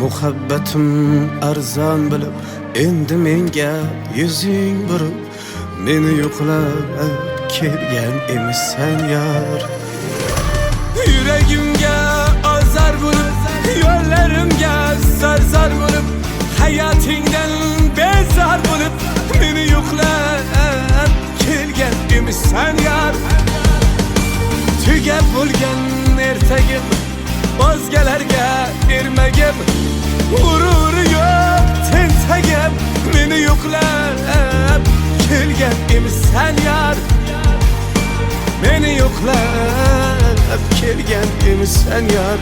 Muhabbatim arzon bilib endi menga yuzing burib meni yo'qlab kelgan emissan yar. Yuragimga azar bo'lib yo'llarimga zarzar bo'lib hayotingdan bezor bo'lib meni yo'qlab kelgan emissan yar. Tugab bo'lgan ertagim o'zgalarga ermagim g'ururi yo'q tentagim meni yo'qlab kelgan emissan yar. Meni yo'qlab kelgan emissan yar.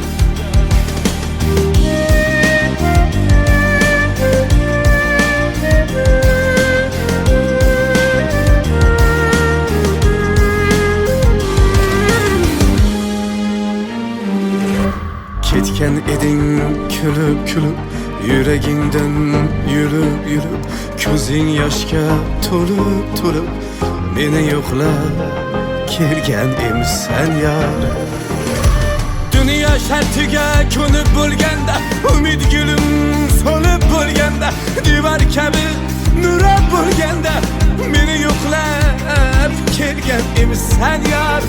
Ketgan eding kulib kulib yuragingdan yurib yurib ko'zing yoshga to'lib to'lib meni yo'qlab kelgan emissan yar. Dünya shartiga ko'nib bo'lganda umid gulim so'lib bo'lganda divar kabi nurab bo'lganda meni yo'qlab kelgan emissan yar.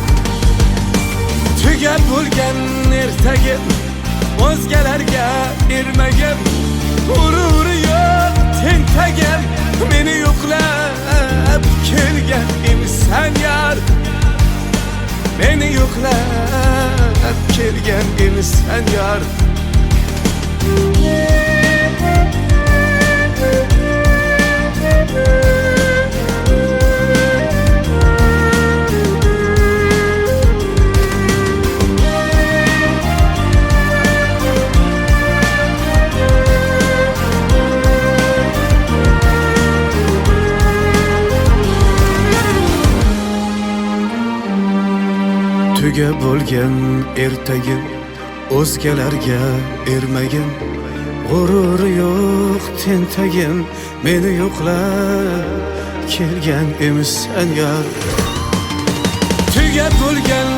Tugab bo'lgan ertagim o'zgalarga ermagim g'ururi yo'q tentagim meni yo'qlab kelgan emissan yar. Meni yo'qlab kelgan emissan yar. Tugab bo'lgan ertagim o'zgalarga ermagim g'ururi yo'q tentagim meni yo'qlab kelgan emissan yar. Tugab bo'lgan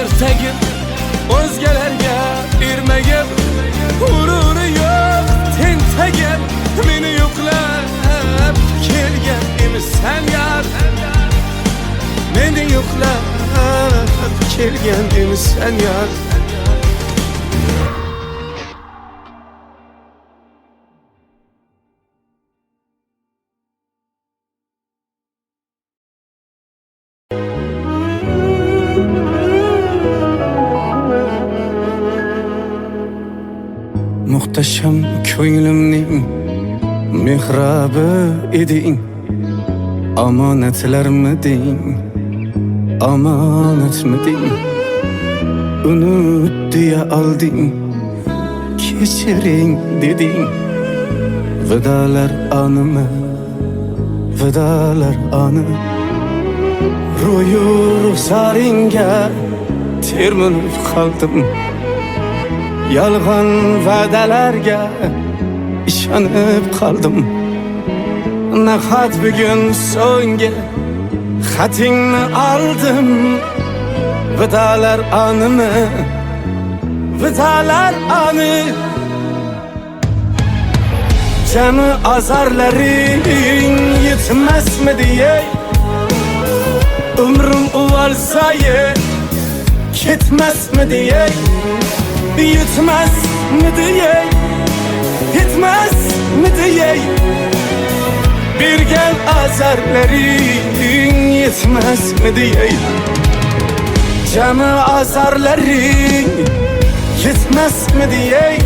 ertagim o'zgalarga ermagim g'ururi yo'q tentagim meni yo'qlab kelgan emissan yar. Meni yo'qlab kelgan emissan yar. Muhtasham ko'nglimning mehrabi eding, omonatlarmiding omonatmiding, unut deya olding, kechiring deding. Vidolar animi, vidolar ani, ro'yu ruxsaringga termilib qoldim. Yolg'on va'dalarga ishonib qoldim. Nahot bugun so'nggi xatingni oldim. Vidolar animi, vidolar ani, jami azarlaring yetmasmidi ey? Umrim uvalsaye ketmasmidi ey? Yetmasmidi ey? Yetmasmidi ey? Bergan azarlaring yetmasmidi ey? Jami azarlaring yetmasmidi ey?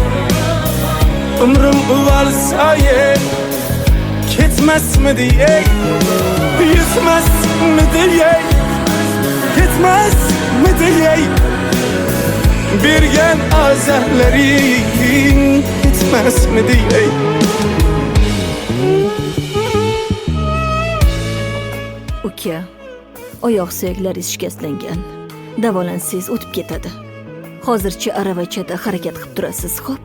Umrim uvalsaye ketmasmidi ey? Yetmasmidi ey? Yetmasmidi ey? Bergan azarlaring yetmasmidi ey? Uka, oyoq suyaklari shikastlangan. Davolansangiz o'tib ketadi. Hozircha aravachada harakat qilib turasiz, xo'p?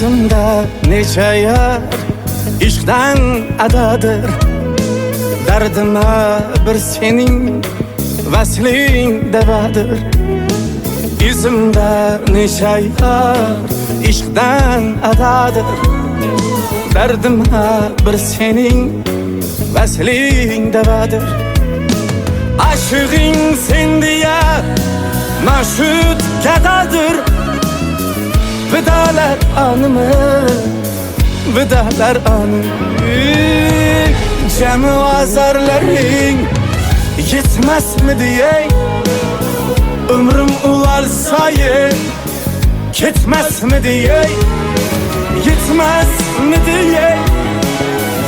Yüzümde neçe yer işkden adadır. Derdime bir senin vaslin devadır. Yüzümde neçe yer işkden adadır. Derdime bir senin vaslin devadır. Aşığın sen diye maşut kadadır. Vidalar anımı, vidalar anı. Cemi azarların yetmez mi diye ömrüm uvalsayı yetmez mi diye, yetmez mi diye,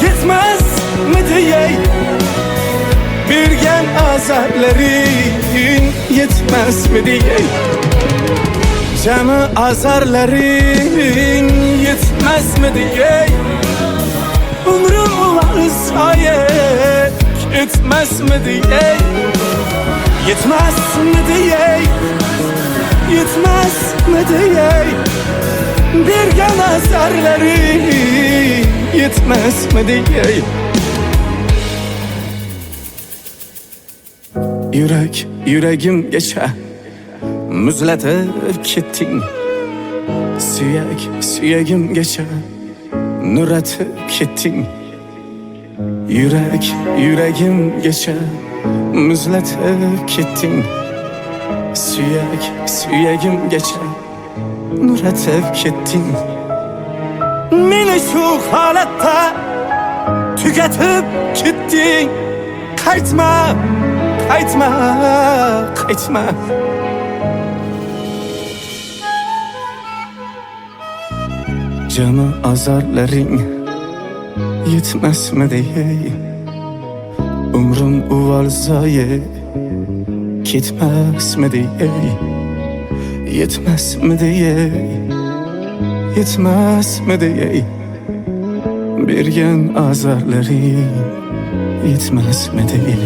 yetmez mi diye. Bir gen azarların yetmez mi diye. Cemi azarların yetmez mi diye ömrüm uvalsayı yetmez mi diye, yetmez mi diye, yetmez mi diye. Bir gen azarların yetmez mi diye. Yürek, yüreğim geçe müzletip gittin. Suyek, suyegim geçe nüretip gittin. Yürek, yüreğim geçe müzletip gittin. Suyek, suyegim geçe nüretip gittin. Beni şu halette tüketip gittin. Kaytma, kaytma, kaytma. Canı azarların yetmez mi diye ömrüm uvalsayı gitmez mi diye, yetmez mi diye, yetmez mi diye. Bir gen azarların yetmez mi diye.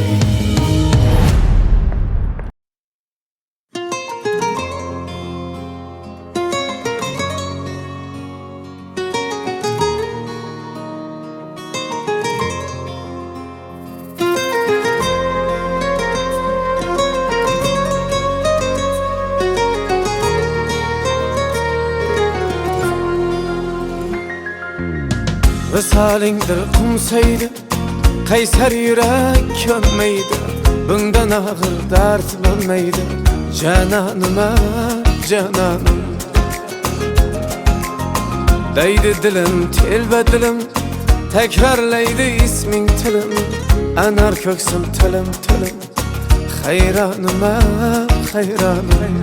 Visalindir kumsaydı, Kayser yürek könmeydi. Bundan ağır dert bilmeydi. Cananıma, cananım. Deydi dilim, telbe dilim, tekrarlaydı ismin tilim. Anar köksüm tilim, tilim. Hayranıma, hayranım.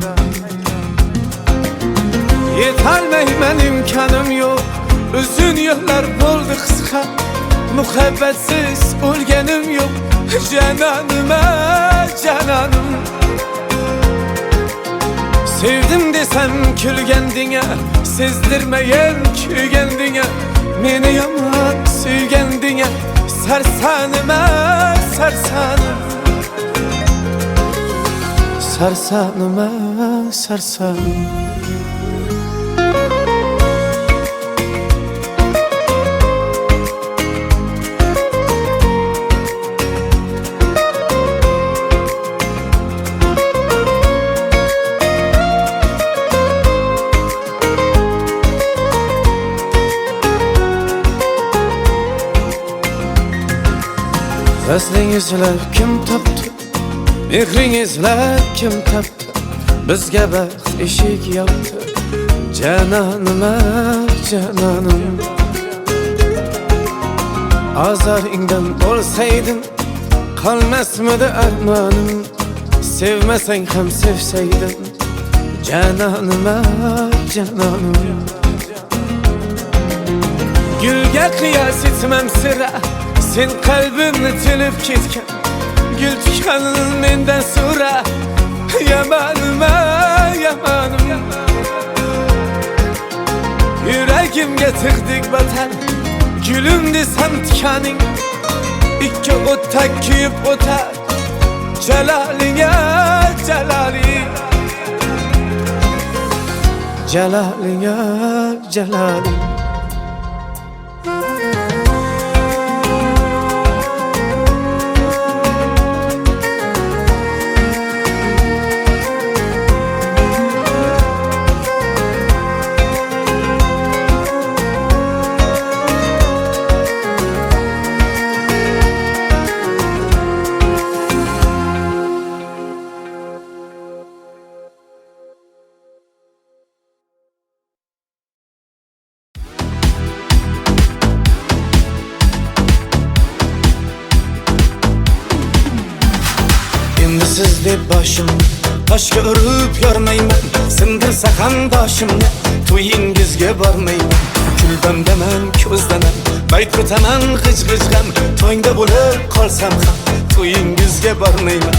Yetalmeymen imkanım yok. Uzun yıllar oldu kısa, muhabbetsiz ölgenim yok. Cananıma, cananım. Sevdim desem külgendine, sezdirmeyen kügendine. Meni yaman sügendine, sersanıma, sersanım. Sersanıma, sersanım. Vaslingizler kim toptu, mehringizler kim toptu. Bizga baxt eshik yoptu. Cananıma, cananım. Azaringdan olsaydın qolmasmidi armonim. Sevmasang ham sevsaydin. Cananıma, cananım. Gülga qiyos etmam sira, sen kalbimni tilib ketgan. Gül tikanın menden sonra, yamanıma, yamanım. Yüreğimge tıkdık batan, gülüm desem tikaning. İki o'tda kuyib o'tar, jalalinga jalali. Jalali ya Jalali. Endi siz deb boshimni toshga urib yormayman, sindirsa ham boshimni to'yingizga bormayman. Kulbamdaman, ko'zdaman, bayt o'taman g'ij-g'ijg'am, to'ngda bo'lib qolsam ham to'yingizga bormayman.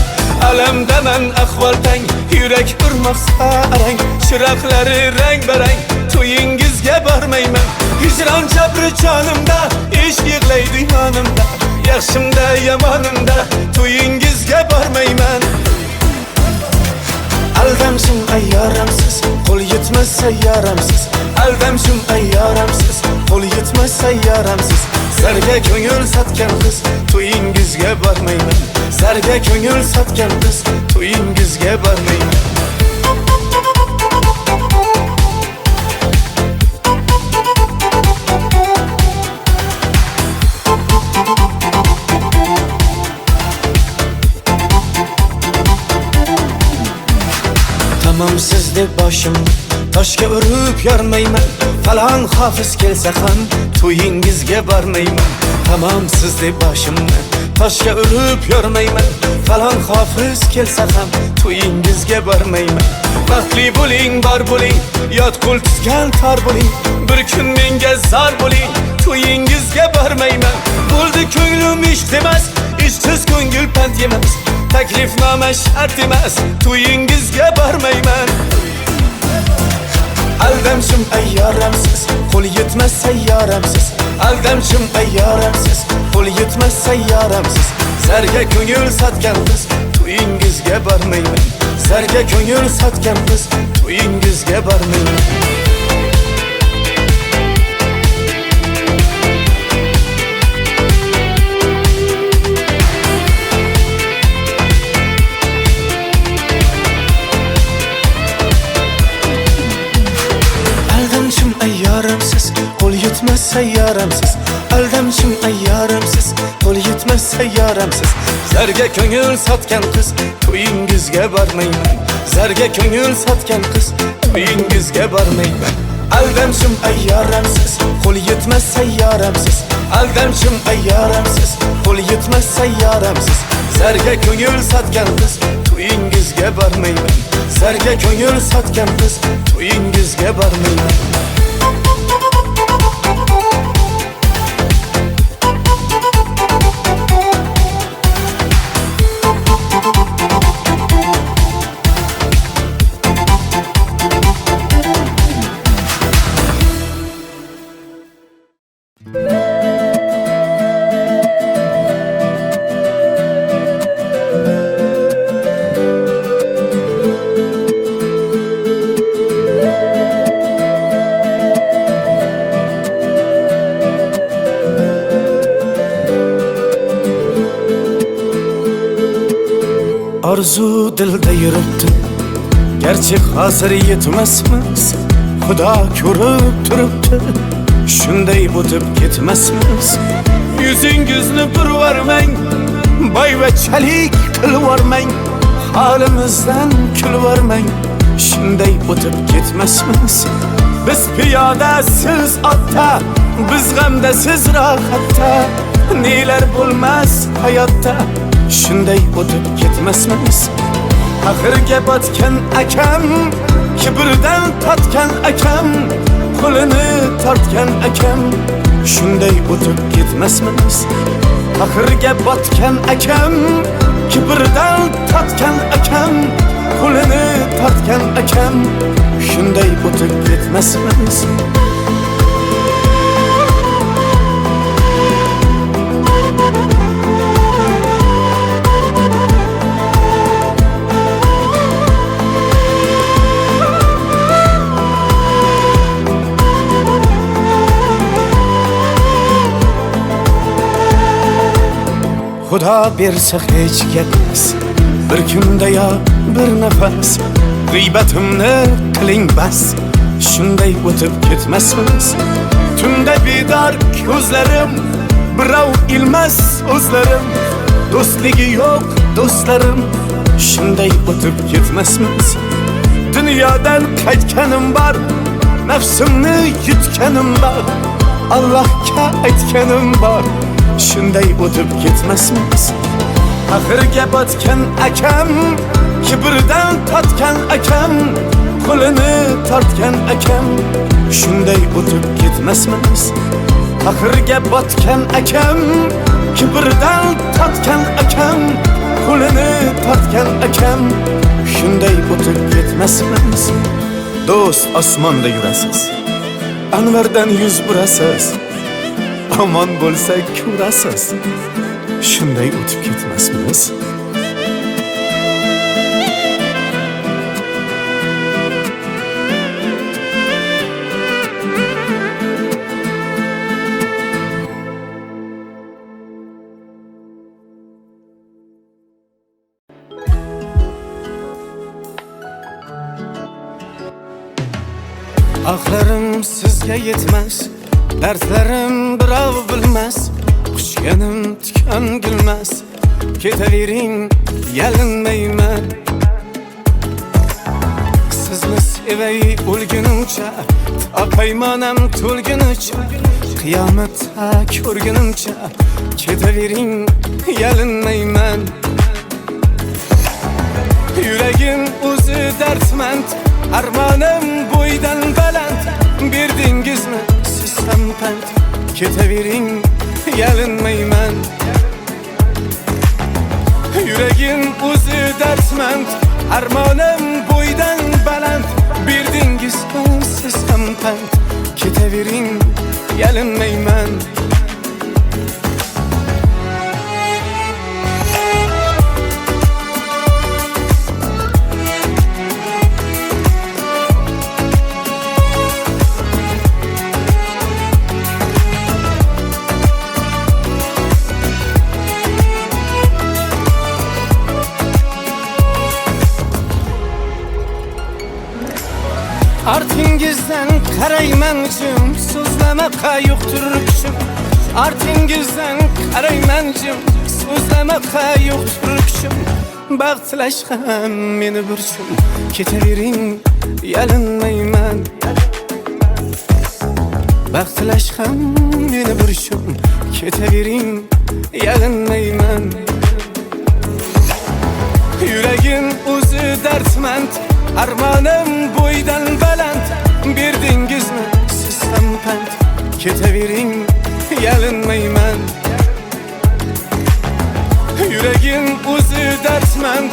Alamdaman, ahvol tang, yurak urmoqsa arang, chiroqlari rang-barang, to'yingizga bormayman. Hijron jabri jonimda, ishq yig'laydi yonimda, yaxshimda yomonimda to'yingizga bormayman. Aldamshim ayyoramsiz, qo'l yetmas sayyoramsiz. Aldamshim ayyoramsiz, qo'l yetmas sayyoramsiz. Zarga ko'ngil sotgan qiz, to'yingizga bormayman. Zarga ko'ngil sotgan qiz, to'yingizga bormayman. Tamam siz deb boshimni toshga urib yormayman, falon hofiz kelsa ham to'yingizga bormayman. Tamam siz deb boshimni toshga urib yormayman, falon hofiz kelsa ham to'yingizga bormayman. Baxtli bo'ling, bor bo'ling, yot qo'l tutgan tor bo'ling, bir kun menga zor bo'ling, to'yingizga bormayman. Bo'ldi ko'nglim ish demas, ishsiz ko'ngil pand yemas, taklifnoma shart emas, to'yingizga bormayman. Aldamshim ayyoramsiz, qo'l yetmas sayyoramsiz. Aldamshim ayyoramsiz, qo'l yetmas sayyoramsiz. Zarga ko'ngil sotgan qiz, to'yingizga bormayman. Zarga ko'ngil sotgan qiz, to'yingizga bormayman. Aldamshim ayyoramsiz, qo'l yetmas sayyoramsiz. Aldamshim ayyoramsiz, qo'l yetmas sayyoramsiz. Zarga ko'ngil sotgan qiz, to'yingizga bormayman. Zarga ko'ngil sotgan qiz, to'yingizga bormayman. Aldamshim ayyoramsiz, qo'l yetmas sayyoramsiz. Aldamshim ayyoramsiz, qo'l yetmas sayyoramsiz. Zarga ko'ngil sotgan qiz, to'yingizga bormayman. Zarga ko'ngil sotgan qiz, to'yingizga bormayman. Arzu dilda yuribdi, gerçi hozir yetmasmiz. Xudo ko'rib turibdi, shunday o'tib ketmasmiz. Yuzingizni burvarmang, boyvachalik qilvormang, holimizdan kulvormang, shunday o'tib ketmasmiz. Biz piyoda, siz otda, biz g'amda, siz rohatda, nelar bo'lmas hayotda, shunday o'tib ketmasmiz. Axirga botgan akam, kibrdan totgan akam, qo'lini tortgan akam, shunday o'tib ketmasmiz. Axirga botgan akam, kibrdan totgan akam, qo'lini tortgan akam, shunday o'tib ketmasmiz. Xudo bersa hech gapmas, bir kunda yo bir nafas g'iybatimni qiling bas, shunday o'tib ketmasmiz. Tunda bedor ko'zlarim, birov ilmas o'zlarim, do'stligi yo'q do'stlarim, shunday o'tib ketmasmiz. Dunyodan qaytganim bor, nafsimni yutganim bor, Allohga aytganim bor, shunday o'tib ketmasmiz. Axirga botgan akam, kibrdan totgan akam, qo'lini tortgan akam, shunday o'tib ketmasmiz. Axirga botgan akam, kibrdan totgan akam, qo'lini tortgan akam, shunday o'tib ketmasmiz. Do'st osmonda yurasiz, anvardan yuz burasiz, omon bo'lsa ko'rasiz, shunday o'tib ketmasmiz. Axlarim sizga yetmas, dardlarim birov bilmas, quchganim tikan gulmas, ketavering yalinmayman. Sizni sevay o'lgunimcha, paymonam to'lgunicha, qiyomatda ko'rgunimcha, ketavering yalinmayman. Yuragim o'zi dardmand, armonim bo'ydan baland, berdingizmi siz ham pand, ketavering yalinmayman. Yuragim o'zi dardmand, armonim bo'ydan baland, berdingizmi siz ham pand, ketavering yalinmayman. Artingizdan qaraymanjim, so'zlamaqa yo'qdir kuchim. Artingizdan qaraymanjim, so'zlamaqa yo'qdir kuchim. Baxt tilash ham meni burchim, ketavering yalinmayman. Baxt tilash ham meni burchim, ketavering yalinmayman. Yuragim o'zi dardmand, armonim bo'ydan baland, berdingizmi siz ham pand, ketavering yalinmayman. Yuragim o'zi dardmand,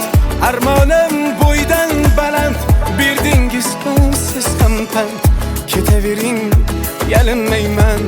armonim bo'ydan baland, berdingizmi siz ham pand, ketavering yalinmayman.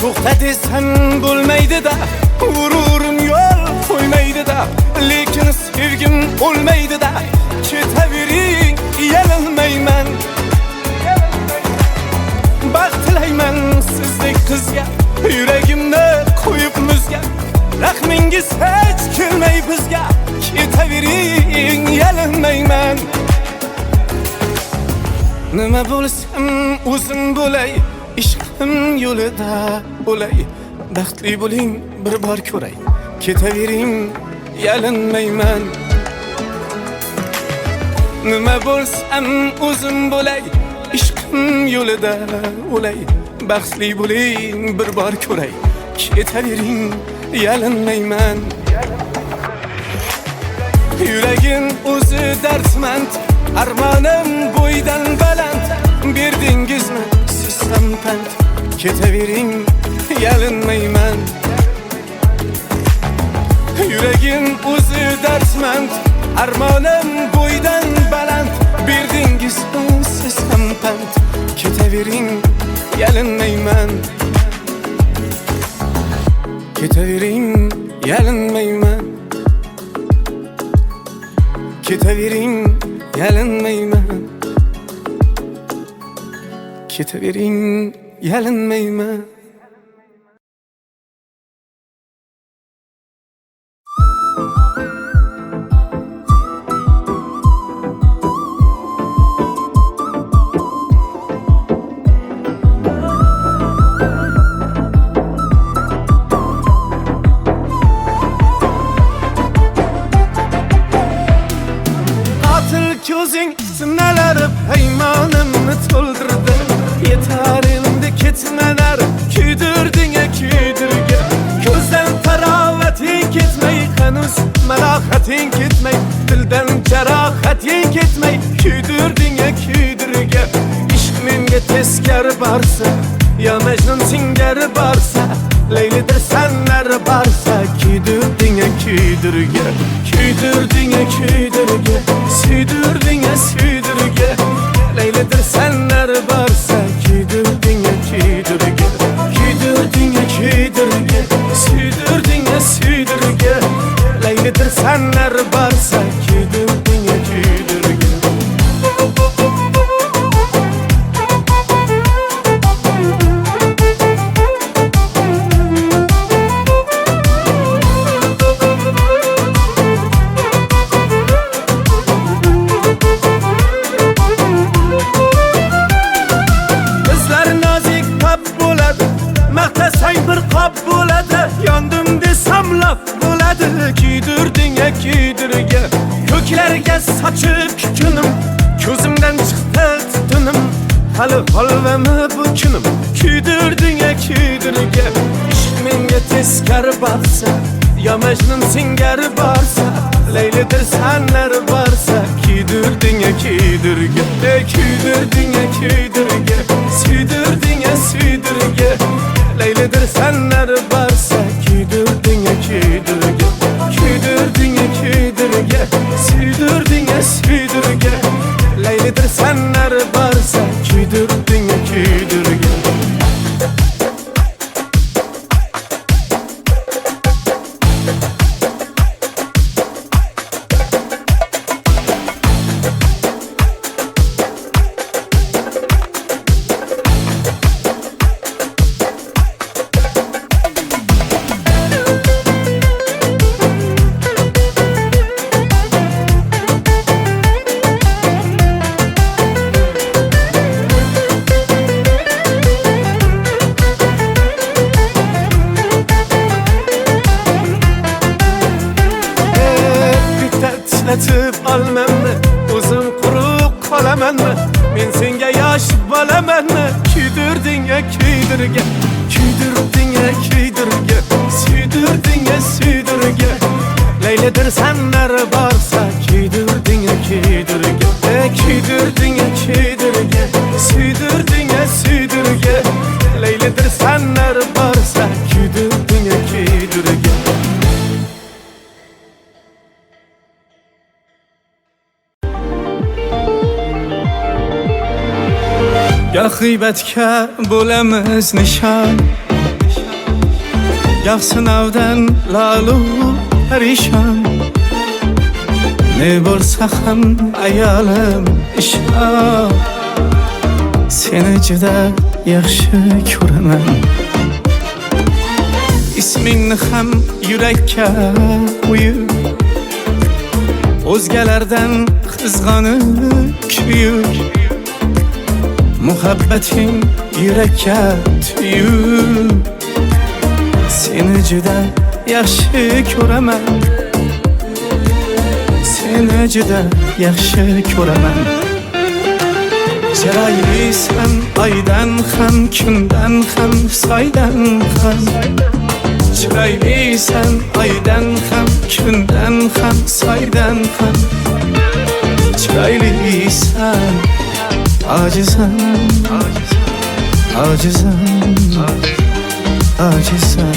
To'xta desam bo'lmaydi-da, g'ururim yo'l qo'ymaydi-da, lekin sevgim o'lmaydi-da, ketavering yalinmayman. Baxt tilayman sizdek qizga, yuragimni qo'yib muzga, rahmingiz hech kelmay bizga, ketavering yalinmayman. Nima bo'lsam o'zim bo'lay, ishqim yo'lida bo'lay, baxtli bo'ling bir bor ko'ray, ketavering yalinmayman. Nima bo'lsam o'zim bo'lay, ishqim yo'lida bo'lay, baxtli bo'ling bir bor ko'ray, ketavering yalinmayman. Yuragim o'zi dardmand, armonim bo'ydan baland, berdingizmi siz ham pand, ketavering yalinmayman. Yuragim o'zi dardmand, armonim bo'ydan baland, berdingizmi siz ham pand, Ketavering, yalinmayman. Ketavering, yalinmayman. Ketavering, yalinmayman. Ketavering, yalinmayman. Ko'zing sinalar paymonimni to'ldirdi. Yetar endi ketmalar, kuydirding kuydirga. Ko'zdan tarovating ketmay, hanuz malohating ketmay, dildan jarohating ketmay, kuydirding kuydirga. Ishq menga teskari borsa, yo Majnun singari borsa, Laylidir sanlar borsa, kuydirding kuydirga. Kuydirding kuydirga, suydirding suydirga. Laylidir sanlar borsa, kuydirding kuydirga. Kuydirding kuydirga, suydirding suydirga. Laylidir sanlar borsa, kuydirding kuydirga. Yondim desam laf bo'ladi, kuydirding kuydirga. Ko'klarga sochib kukunim, ko'zimdan chiqdi tutunim. Hali holvami bu kunim, kuydirding kuydirga. Ishq menga teskari borsa, yo Majnun singari borsa, Laylidir sanlar borsa, kuydirding kuydirga. Kuydirding kuydirga, suydirding suydirga. Laylidir sanlar borsa, kuydirding kuydirga. Kuydirding kuydirga, suydirding suydirga. Laylidir sanlar borsa, kuydirding kuydirga. Eslatib olmanmi, o'zim quruq qolamanmi? Men senga yosh bolamanmi? Kuydirding kuydirga, kuydirding kuydirga, suydirding suydirga. Laylidir sanlar borsa, kuydirding kuydirga. Kuydirding kuydirga, suydirding suydirga. Laylidir sanlar borsa, kuydirding kuydirga. Ya g'iybatga bo'lamiz nishon, ya sinovdan lalu parishon. Ne bo'lsa ham ayolim ishon, seni juda yaxshi ko'raman. Ismingni ham yurakka qo'yib, o'zgalardan qizg'onib kuyib. Muhabbating yurakka tuyib, seni juda yaxshi ko'raman. Seni juda yaxshi ko'raman. Chiroylisan oydan ham, kundan ham, soydan ham. Chiroylisan oydan ham, kundan ham, soydan ham. Chiroylisan acizan, acizan, acizan.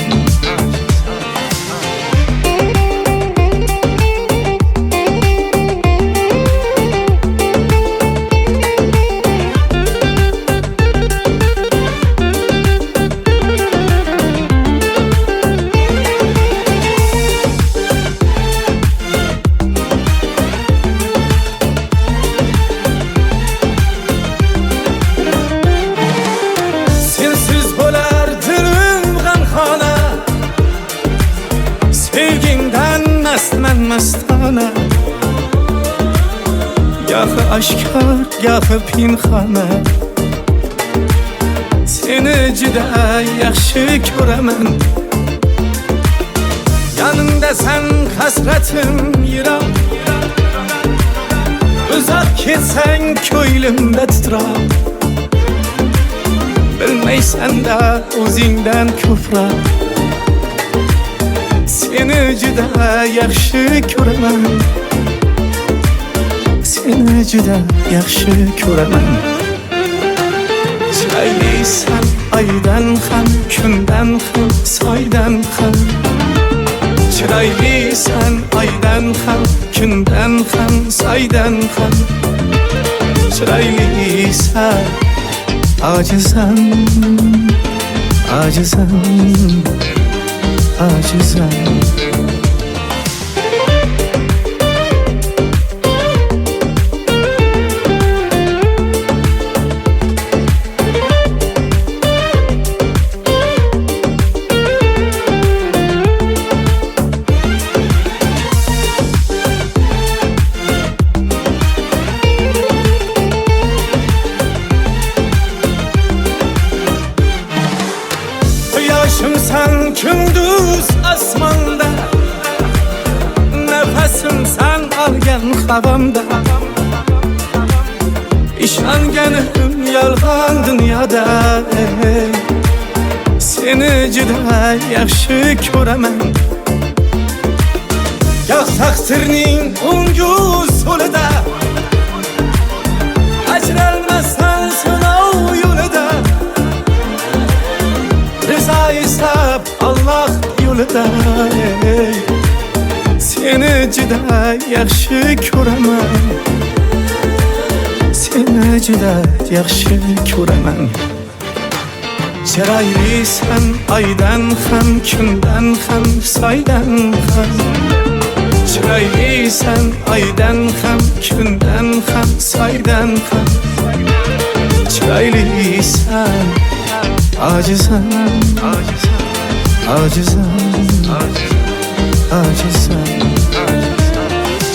oshkor gahi pinhona seni juda yaxshi ko'raman yanimda sen hasratim yiroq uzoq ketsang ko'nglimda titroq bilmaysan da o'zingdan ko'proq seni juda yaxshi ko'raman seni juda yaxshi ko'raman chiroylisan oydan ham kundan ham soydan ham chiroylisan oydan ham kundan ham soydan ham chiroylisan ojizam ojizam ojizam Yaşımsan gündüz asmanda Nefesimsen algen havamda İşangenim yalgan dünyada Seni juda yaxshi ko'raman Goh taqdirning o'ngu so'lida Ajralmasdan sinov yo'lida Rıza istab Allah yo'lida Seni juda yaxshi ko'raman Seni juda yaxshi ko'raman Chiroylisan oydan ham kundan ham soydan ham Chiroylisan oydan ham kundan ham soydan ham Chiroylisan ojizam ojizam ojizam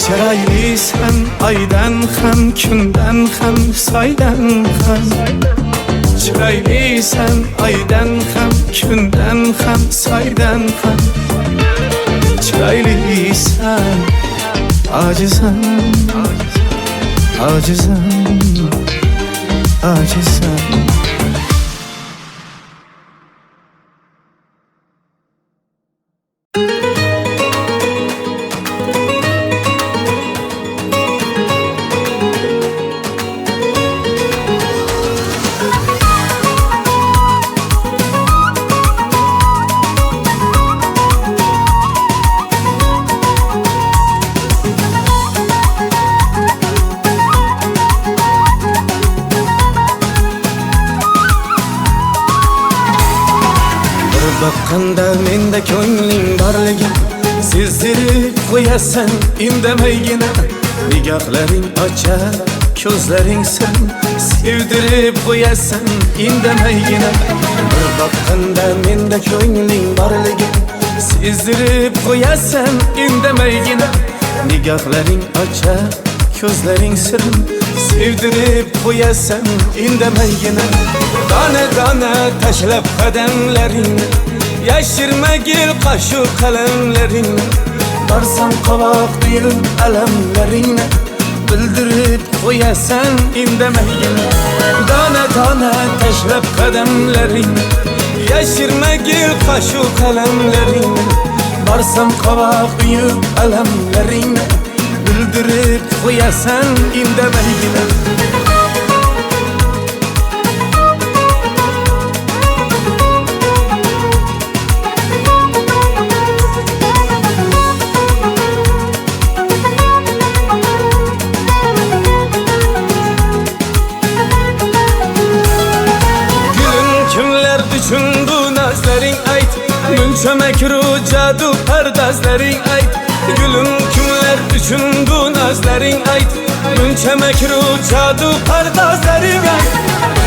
chiroylisan oydan ham kundan ham soydan ham chiroylisan oydan ham kundan ham soydan ham chiroylisan ojizam ojizam ojizam Bakqanda menda ko'ngling borligi sezdirib qo'yasan indamaygina nigohlaring ochar ko'zlaring sir sevdirib qo'yasan indamaygina bir boqqanda menda ko'ngling borligi sezdirib qo'yasan indamaygina nigohlaring ochar ko'zlaring sir sevdirib qo'yasan indamaygina dona dona tashlab qadamlaringni yashirmagil qoshu qalamlaringni borsam qovoq tuyib alamlaringni bildirib qo'yasan indamaygina dona dona tashlab qadamlaringni yashirmagil qoshu qalamlaringni borsam qovoq tuyib alamlaringni bildirib qo'yasan indamaygina Üçün bu nazlaring ayt Munchamak jadu pardazlaring ayt Gülüm kimler üçün bu nazlaring ayt Munchamak jadu pardazlaring ayt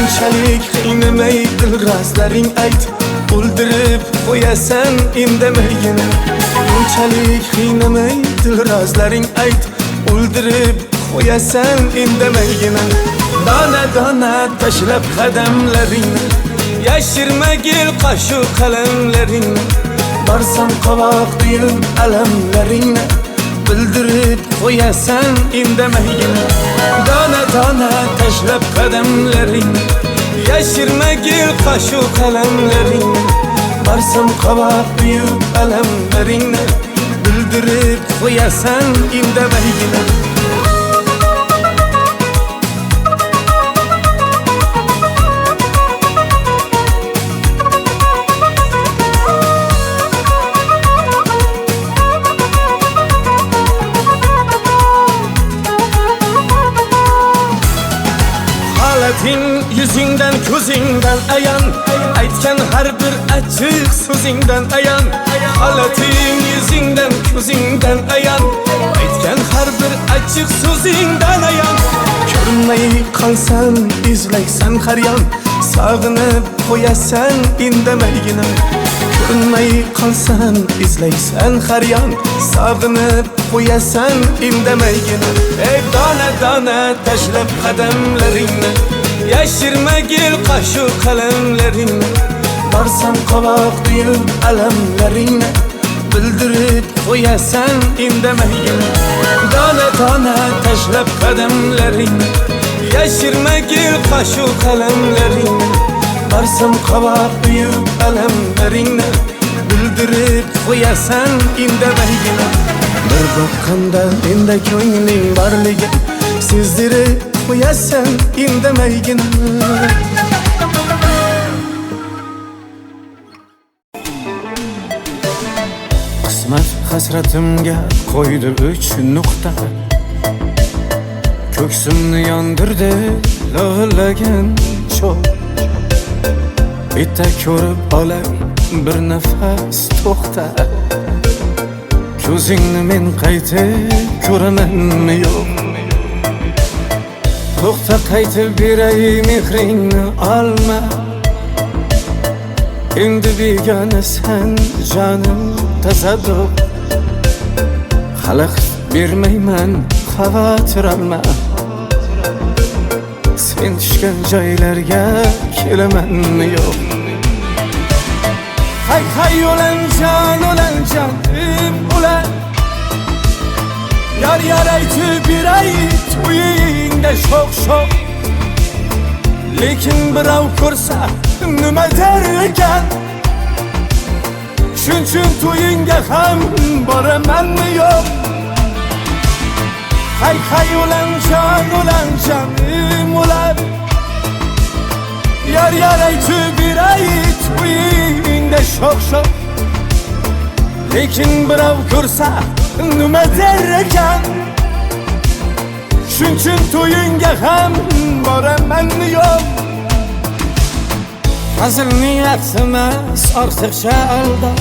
Unchalik qiynamay dil razlaring ayt O'ldirib qo'yasan indamaygina Unchalik qiynamay dil razlaring ayt O'ldirib qo'yasan indamaygina. Dona dona tashlab qadamlaringni, yashirmagil qoshu qalamlaringni. Barsam qovoq uyib alamlaringni, bildirib qo'yasan indamaygina. Dona dona tashlab qadamlaringni, yashirmagil qoshu qalamlaringni. Barsam qovoq uyib alamlaringni, bildirib qo'yasan indamaygina. Holating yuzingdan ko'zingdan ayon, aytgan har bir achchiq so'zingdan ayon. Holating yuzingdan ko'zingdan ayon, aytgan har bir achchiq so'zingdan ayon. Ko'rinmay qolsam izlaysan har yon, sog'inib qo'yasan indamaygina. Ko'rinmay qolsam izlaysan har yon, sog'inib qo'yasan indamaygina. Ey dona dona tashlab qadamlaringni, yashirmagil qoshu qalamlaringni. Barsam qovoq uyib alamlaringni, bildirib qo'yasan indamaygina. Dona dona tashlab qadamlaringni, yashirmagil qoshu qalamlaringni. Barsam qovoq uyib alamlaringni, bildirib qo'yasan indamaygina. Bir boqqanda menda ko'ngling borligi, sezdirib qo'yasan indamaygina. Qismat hasratimga qo'ydi 3 nuqta, ko'ksimni yondirdi lo'lagan cho'g. Bitta ko'rib olay bir nafas to'xta, ko'zingni men qaytib ko'ramanmi yo'q? To'xta qaytib beray mehringni olma, endi begonasan jonim tasadduq. Xalaqit bermayman xavotir olma, sen tushgan joylarga kelamanmi yo'q? Hay hay o'lanjon o'lanjonim ular, yar yar aytib beray to'yingda sho'x sho'x. Lekin birov ko'rsa nima der ekan, shuning uchun to'yingga ham boramanmi yo'q? Hay hay o'lanjon o'lanjonim ular, yar yar aytib beray to'yingda sho'x sho'x. Lekin birov ko'rsa nima der ekan, shuning uchun to'yingga ham boramanmi yo'q? Hazil niyat emas ortiqcha aldab,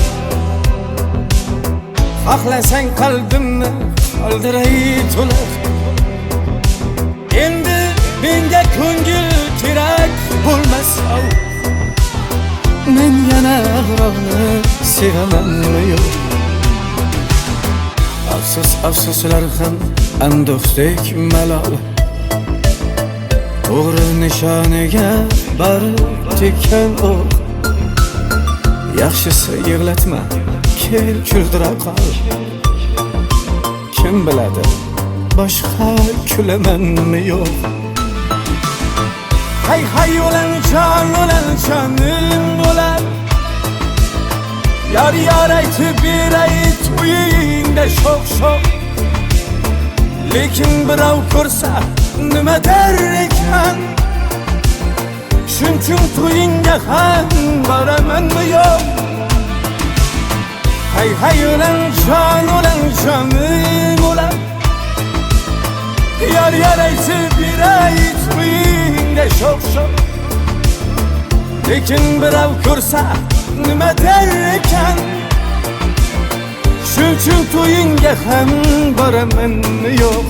xohlasang qalbimni qoldiray to'liq. Endi menga ko'ngil kerak bo'lmasa, men yana birovni sevamanmi yo'q? Afsus afsuslar ham ando'xdek malol, to'g'ri nishoniga borib tekkan o'q. Yaxshisi yig'latma, kel kuldira qol. Kim biladi, boshqa kulamanmi yo'q? Hay hay o'lanjon o'lanjonim o'lar, yar yar aytib beray to'yingda sho'x sho'x. Lekin birov ko'rsa nima der ekan, shuning uchun to'yingga ham boramanmi yo'q? Hay hay o'lanjon o'lanjonim o'lar, yar yar aytib beray to'yingda sho'x sho'x. Lekin birov ko'rsa nima der ekan, shuning uchun to'yingga ham boramanmi yo'q?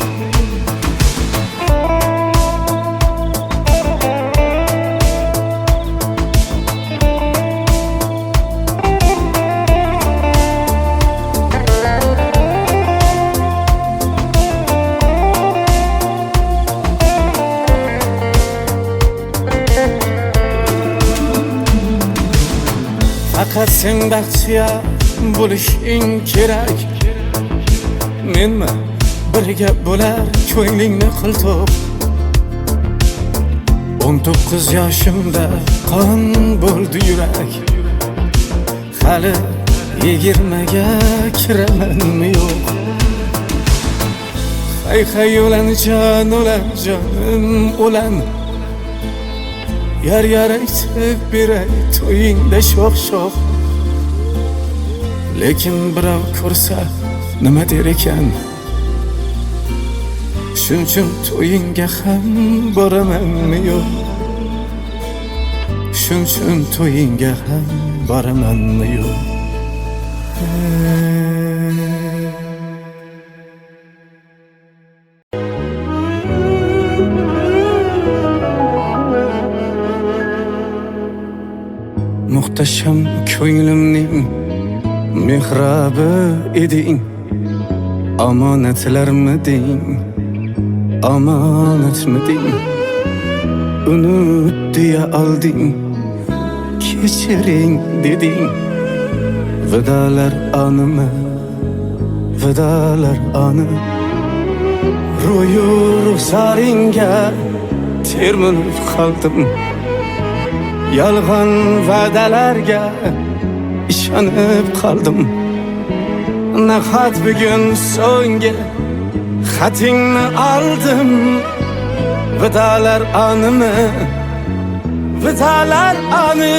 faqat sen baxtiyor bo'lishing kerak. Menmi birga bo'lar ko'nglingni qiltoq. 19 yoshimda qon bo'ldi yurak. Hali 20ga kiramanmi yo'q. Hay hay o'lan jon, o'lan jonim, o'lan. Yar yar aytib beray to'yingda sho'x-sho'x. Lekin birov ko'rsa nima der ekan? Shuning uchun to'yingga ham boramanmi yo'q? Shuning uchun to'yingga ham boramanmi yo'q? Muhtasham ko'nglimning mehrabi eding. Omonatlarmiding, omonatmiding? Unut deya olding, kechiring deding. Vidolar animi, vidolar ani. Ro'yu ruxsaringga termilib qoldim. Yolg'on va'dalarga ishonib qoldim. Nahot bugun so'nggi xatingni oldim. Vidolar animi, vidolar ani.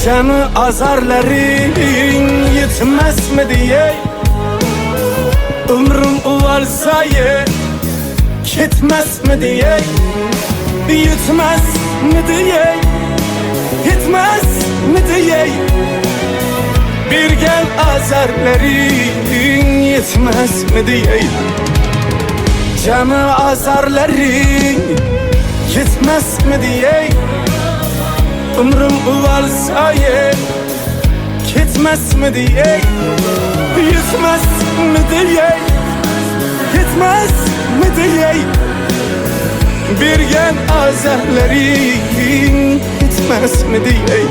Jami azarlaring yetmasmidi ey? Umrim uvalsa ketmasmidi ey? Yetmasmidi ey? Yetmasmidi ey? Bergan azarlaring yetmasmidi ey? Jami azarlaring yetmasmidi ey? Umrim uvalsa ketmasmidi ey? Yetmasmidi ey? Yetmasmidi ey? Bergan azarlaring yetmasmidi ey?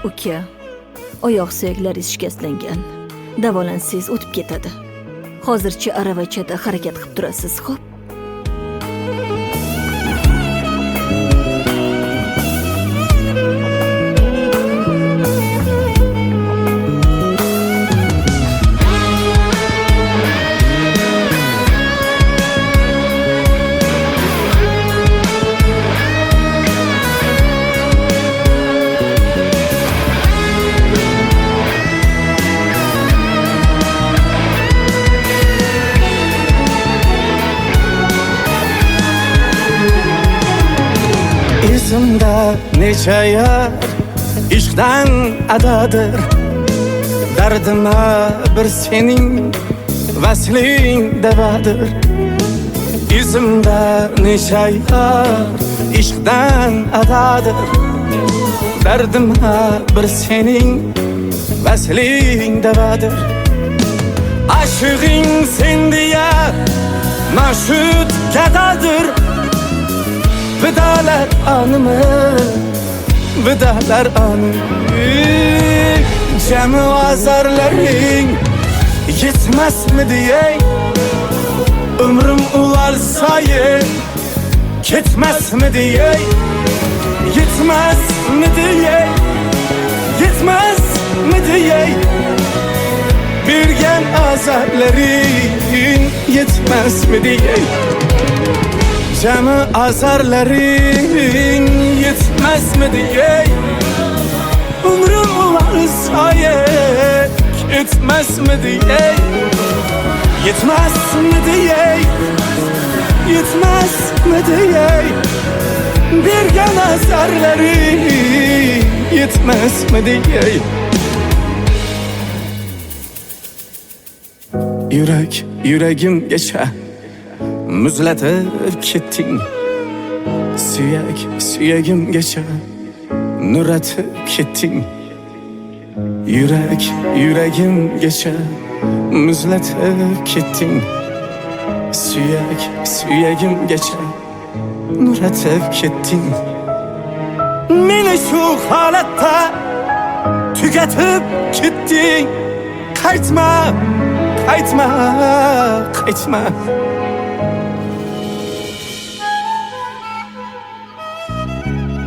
Uka, oyoq suyaklari shikastlangan. Davolansangiz o'tib ketadi. Hozircha aravachada harakat qilib turasiz, xo'p? Izimda necha yar ishqdan adadir. Dardima bir sening vasling davadir. Izimda necha yar ishqdan adadir. Dardima bir sening vasling davadir. Aşığın sen diye maşhut kadadır. Vidolar animi, vidolar ani. Jami azarlaring yetmasmidi ey? Umrim uvalsa ketmasmidi ey? Yetmasmidi ey? Yetmasmidi ey? Bergan azarlaring yetmasmidi ey? Jami azarlaring yetmasmidi ey? Umrim uvalsa ketmasmidi ey? Yetmasmidi ey? Yetmasmidi ey? Bergan azarlaring yetmasmidi ey? Yuragimgacha muzlatib ketding. Suyagimgacha nuratib ketding. Yuragimgacha muzlatib ketding. Suyagimgacha nuratib ketding. Meni shu holatda tugatib ketding. Qaytma, qaytma, qaytma.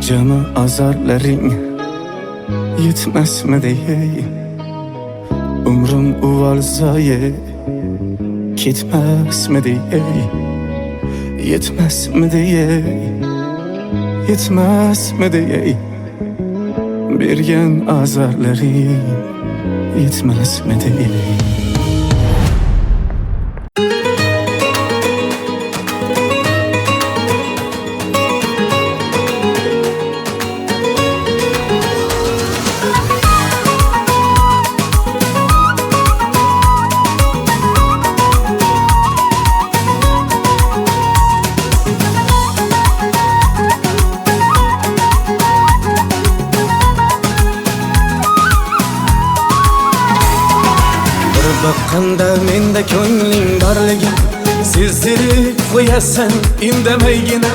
Jami azarlaring yetmasmidi ey? Umrim uvol zoye ketmasmidi ey? Yetmasmidi ey? Yetmasmidi ey? Bergan azarlaring yetmasmidi ey? Baqqanda menda ko'ngling borligin sezdirib qo'yasan indamaygina.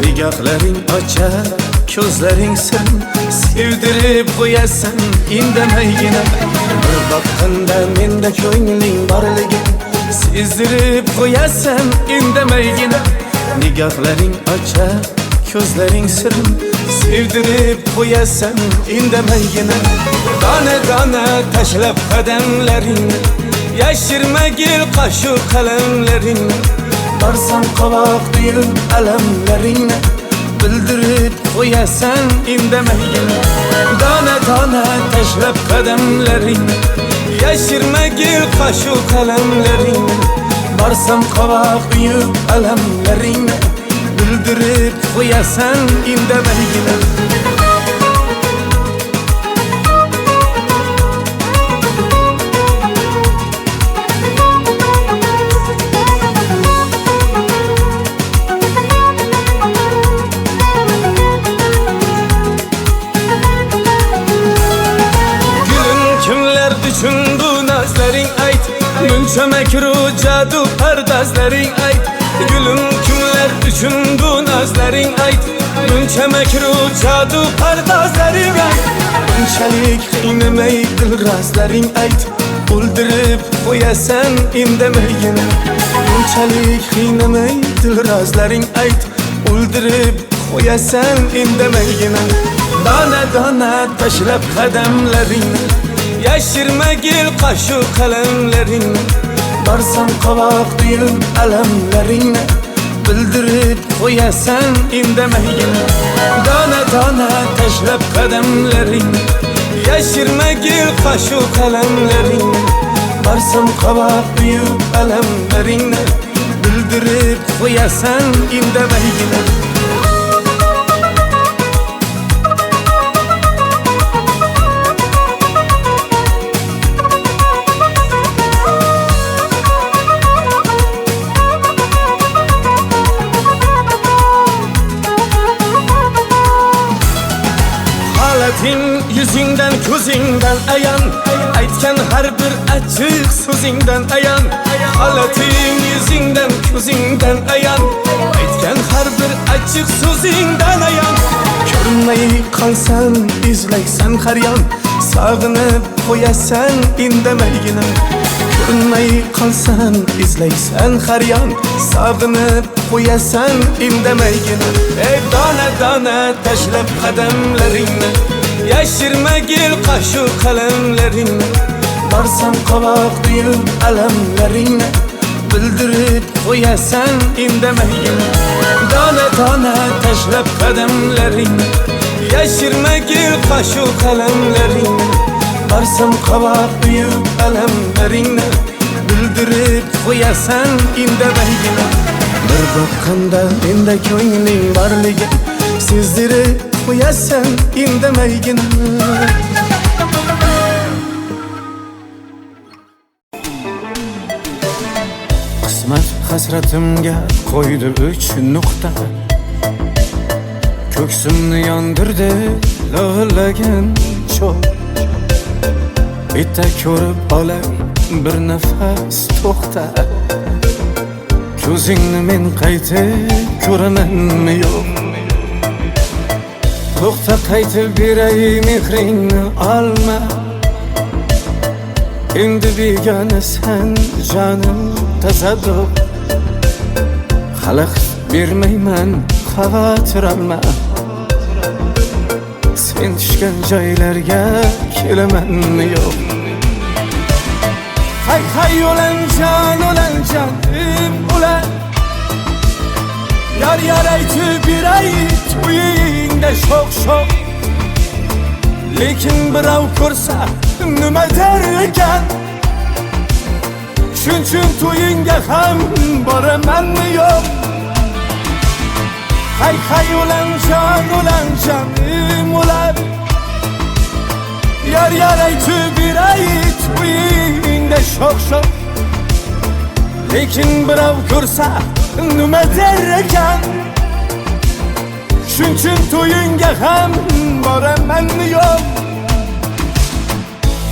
Nigohlaring ochar, ko'zlaring sir sevdirib qo'yasan indamaygina. Bir baqqanda menda ko'ngling borligin sezdirib qo'yasan indamaygina. Nigohlaring ochar, ko'zlaring sir sevdirib qo'yasan indamaygina. Dona dona tashlab qadamlaringni, yashirmagil qashu qalamlaringni. Borsam qovoq tuyib alamlaringni, bildirib qo'yasan indamaygina. Dona dona tashlab qadamlaringni, yashirmagil qashu qalamlaringni. Borsam qovoq tuyib alamlaringni, bildirib qo'yasan indamaygina. Munchamakru jadu pardazlaring ayt. Gulum kimlar uchun bu nazlaring ayt. Munchamakru jadu pardazlaring ayt. Bunchalik qiynamay dilrazlaring ayt. O'ldirib qo'yasan indamaygina. Bunchalik qiynamay dilrazlaring ayt. O'ldirib qo'yasan indamaygina. Dona dona tashlab qadamlaringni, yashirmagil qashu qalamlaringni. Borsam qovoq tuyib alamlaringni, bildirib qo'yasan indamaygina. Dona dona tashlab qadamlaringni, yashirmagil qashu qalamlaringni. Borsam qovoq tuyib alamlaringni, bildirib qo'yasan indamaygina. Yüzüngden ko'zingdan ayan, aytgan har bir achchiq so'zingdan ayan. Holating yüzüngdan ko'zingdan ayan, aytgan har bir achchiq so'zingdan ayan. Ko'rinmay qolsan izlaysan har yon, sog'inib qo'yasan indamaygina. Ko'rinmay qolsan izlaysan har yon, sog'inib qo'yasan indamaygina. Ey dona dona tashlab qadamlaringni, yashirmagil qashu qalamlaringni. Borsam qovoq tuyib alamlaringni, bildirib qo'yasan indamaygina. Dona dona tashlab qadamlaringni, yashirmagil qashu qalamlaringni. Borsam qovoq tuyib alamlaringni, bildirib qo'yasan indamaygina. Bir baqqanda menda ko'ngling borligi sezdirib qo'yasan indamaygina. Qismat hasratimga qo'ydi 3 nuqta. Ko'ksimni yondirdi lo'lagan cho'g. Bitta ko'rib olay bir nafas to'xta. ko'zingni men qaytib ko'ramanmi yo'q? To'xta, qaytib beray mehringni olma. Endi begonasan jonim tasadduq. Xalaqit bermayman, xavotir olma. Sen tushgan joylarga kelamanmi yo'q? Hay o'lan jonim o'lan. Yar aytib beray to'yingda sho'x. Lekin birov ko'rsa nima der ekan? Shuning to'yingga ham boramanmi yo'q? Hay o'lan jonim o'lan. Yar aytib beray to'yingda sho'x. Lekin birov ko'rsa nima der ekan? Shuning to'yingga ham boramanmi yo'q?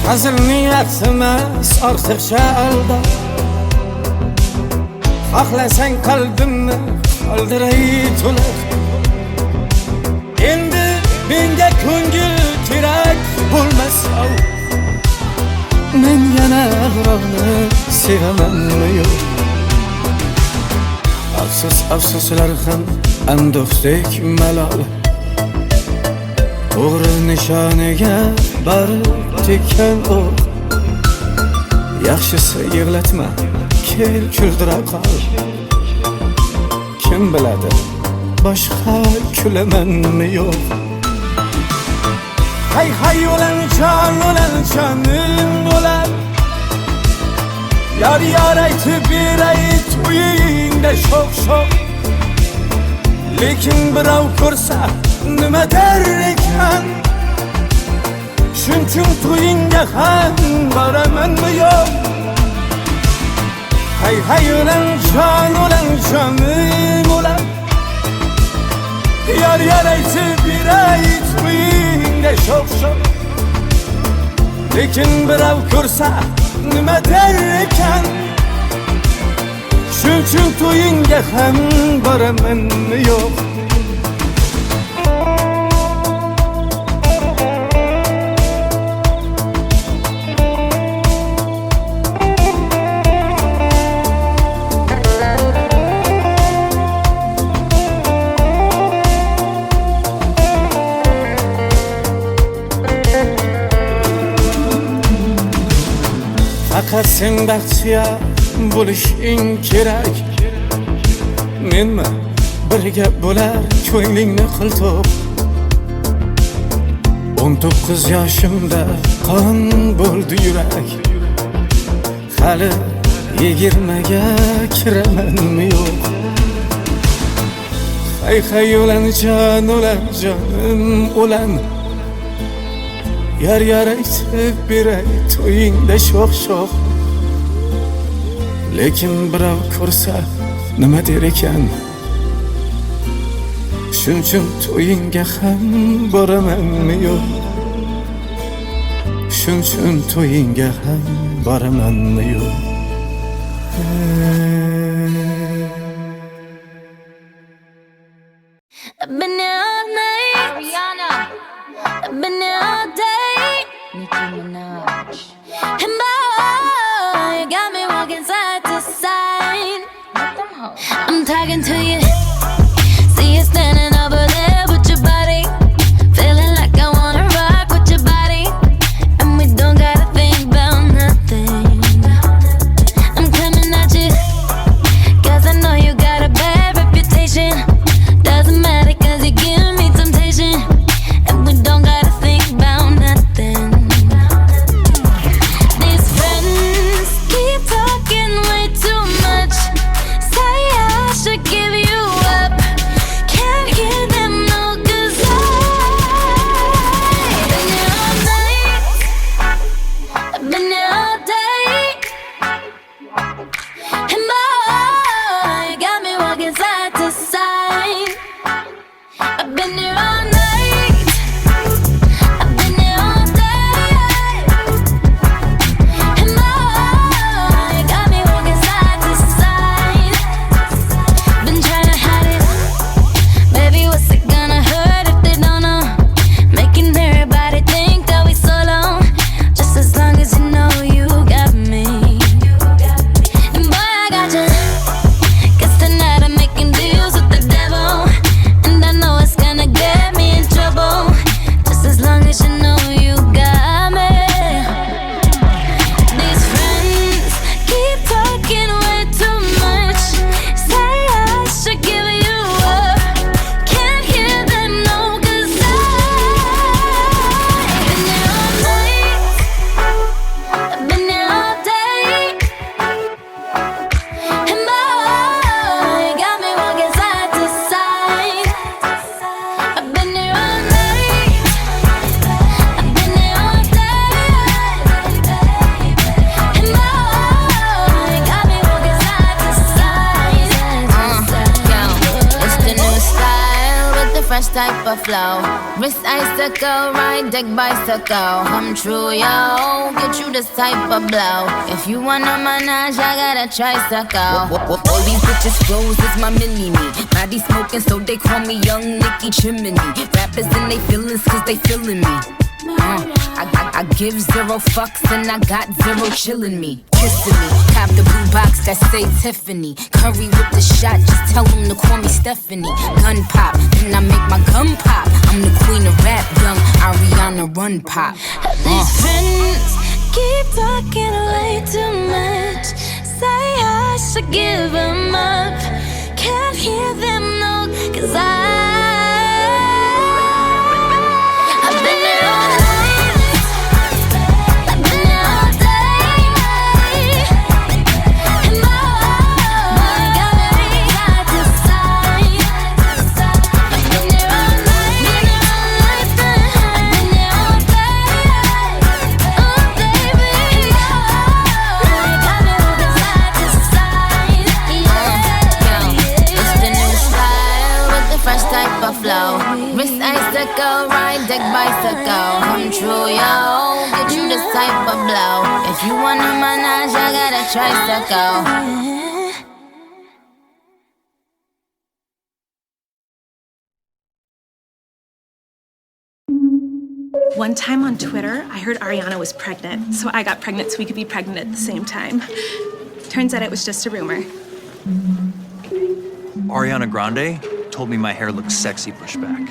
Hazil niyat emas, ortiqcha aldab. Xohlasang qalbimni oldiray to'liq. Endi menga ko'ngil kerak bo'lmasa, men yana g'irog'ni sevamanmi yo'q? Afsuslar ham andoqdek malol. To'g'ri nishoniga borib tekkan o'q. Yaxshisi yig'latma, kel kuldira qol. Kim biladi, boshqa kulamanmi yo'q? Hay o'lan jonim o'lan. Yar aytib beray to'yingda sho'x. Lekin birov ko'rsa nima der ekan? Shuning to'yingga ham boramanmi yo'q? Hay o'lan jonim o'lan. Yar aytib beray to'yingda sho'x. Lekin birov ko'rsa nima der ekan? Shuning to'yingga ham boramanmi yo'q? Faqat sen baxtiya bo'lishing kerak. Menmi birga bo'lar ko'nglingni qiltoq. 19 yoshimda qon bo'ldi yurak. Hali 20ga kiramanmi yo'q? Hay o'lan jonim o'lan. Yar aytib beray to'yingda sho'x. Lekin birov ko'rsa nima der ekan? Shuning to'yingga ham boramanmi yo'q? Shuning to'yingga ham boramanmi yo'q? I've been here all night, Ariana. I've been here all day, Nicki Minaj. And boy, you got me walking side to side. I'm talking to you. See you standing over there with your body, feeling like I wanna rock with your body, and we don't gotta think about nothing. I'm coming at you, 'cause I know you got a bad reputation. Doesn't matter 'cause you give me temptation, and we don't gotta think about nothing. These friends keep talking way too much. Say I should give you fresh type of flow. Wrist icicle, ride deck bicycle. Come true, yo. Get you this type of blow. If you wanna manage, I got a tricycle. All these bitches flows is my mini-me. Maddie smoking, so they call me Young Nicky Chimney. Rappers and they feelings, cause they feeling me. I give zero fucks and I got zero chillin' me. Kissing me, cop the blue box that say Tiffany. Curry with the shot, just tell them to call me Stephanie. Gun pop, then I make my gun pop. I'm the queen of rap, young Ariana Run Pop. These friends keep talking way too much. Say I should give them up. Can't hear them, no, cause I've been there all night. I've been there all day. And boy, got me side to side. I've been there all night. I've been there all day. Oh baby, got me moving side to side. It's the new style with the fresh type of flow. Wrist icicle, ride deck bicycle. Come true, yo. Get you this type of blow. If you wanna manage, I got a tricycle. One time on Twitter, I heard Ariana was pregnant, so I got pregnant so we could be pregnant at the same time. Turns out it was just a rumor. Ariana Grande told me my hair looks sexy pushed back.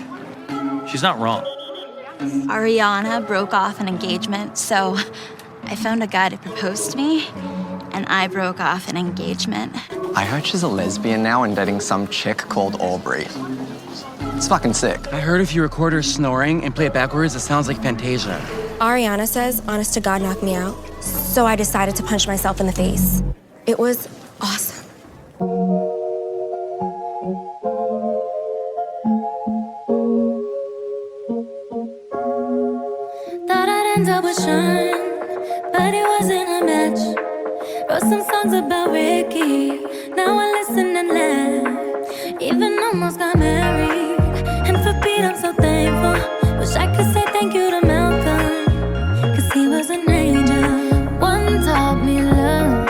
She's not wrong. Ariana broke off an engagement, so I found a guy to propose to me, and I broke off an engagement. I heard she's a lesbian now and dating some chick called Aubrey. It's fucking sick. I heard if you record her snoring and play it backwards, it sounds like Fantasia. Ariana says, honest to God, knocked me out. So I decided to punch myself in the face. It was awesome. Thought I'd end up with Sean, but it wasn't a match. Wrote some songs about Ricky, now I listen and laugh. Even almost got married, and for Pete I'm so thankful. Wish I could say thank you to Malcolm, cause he was an angel. One taught me love,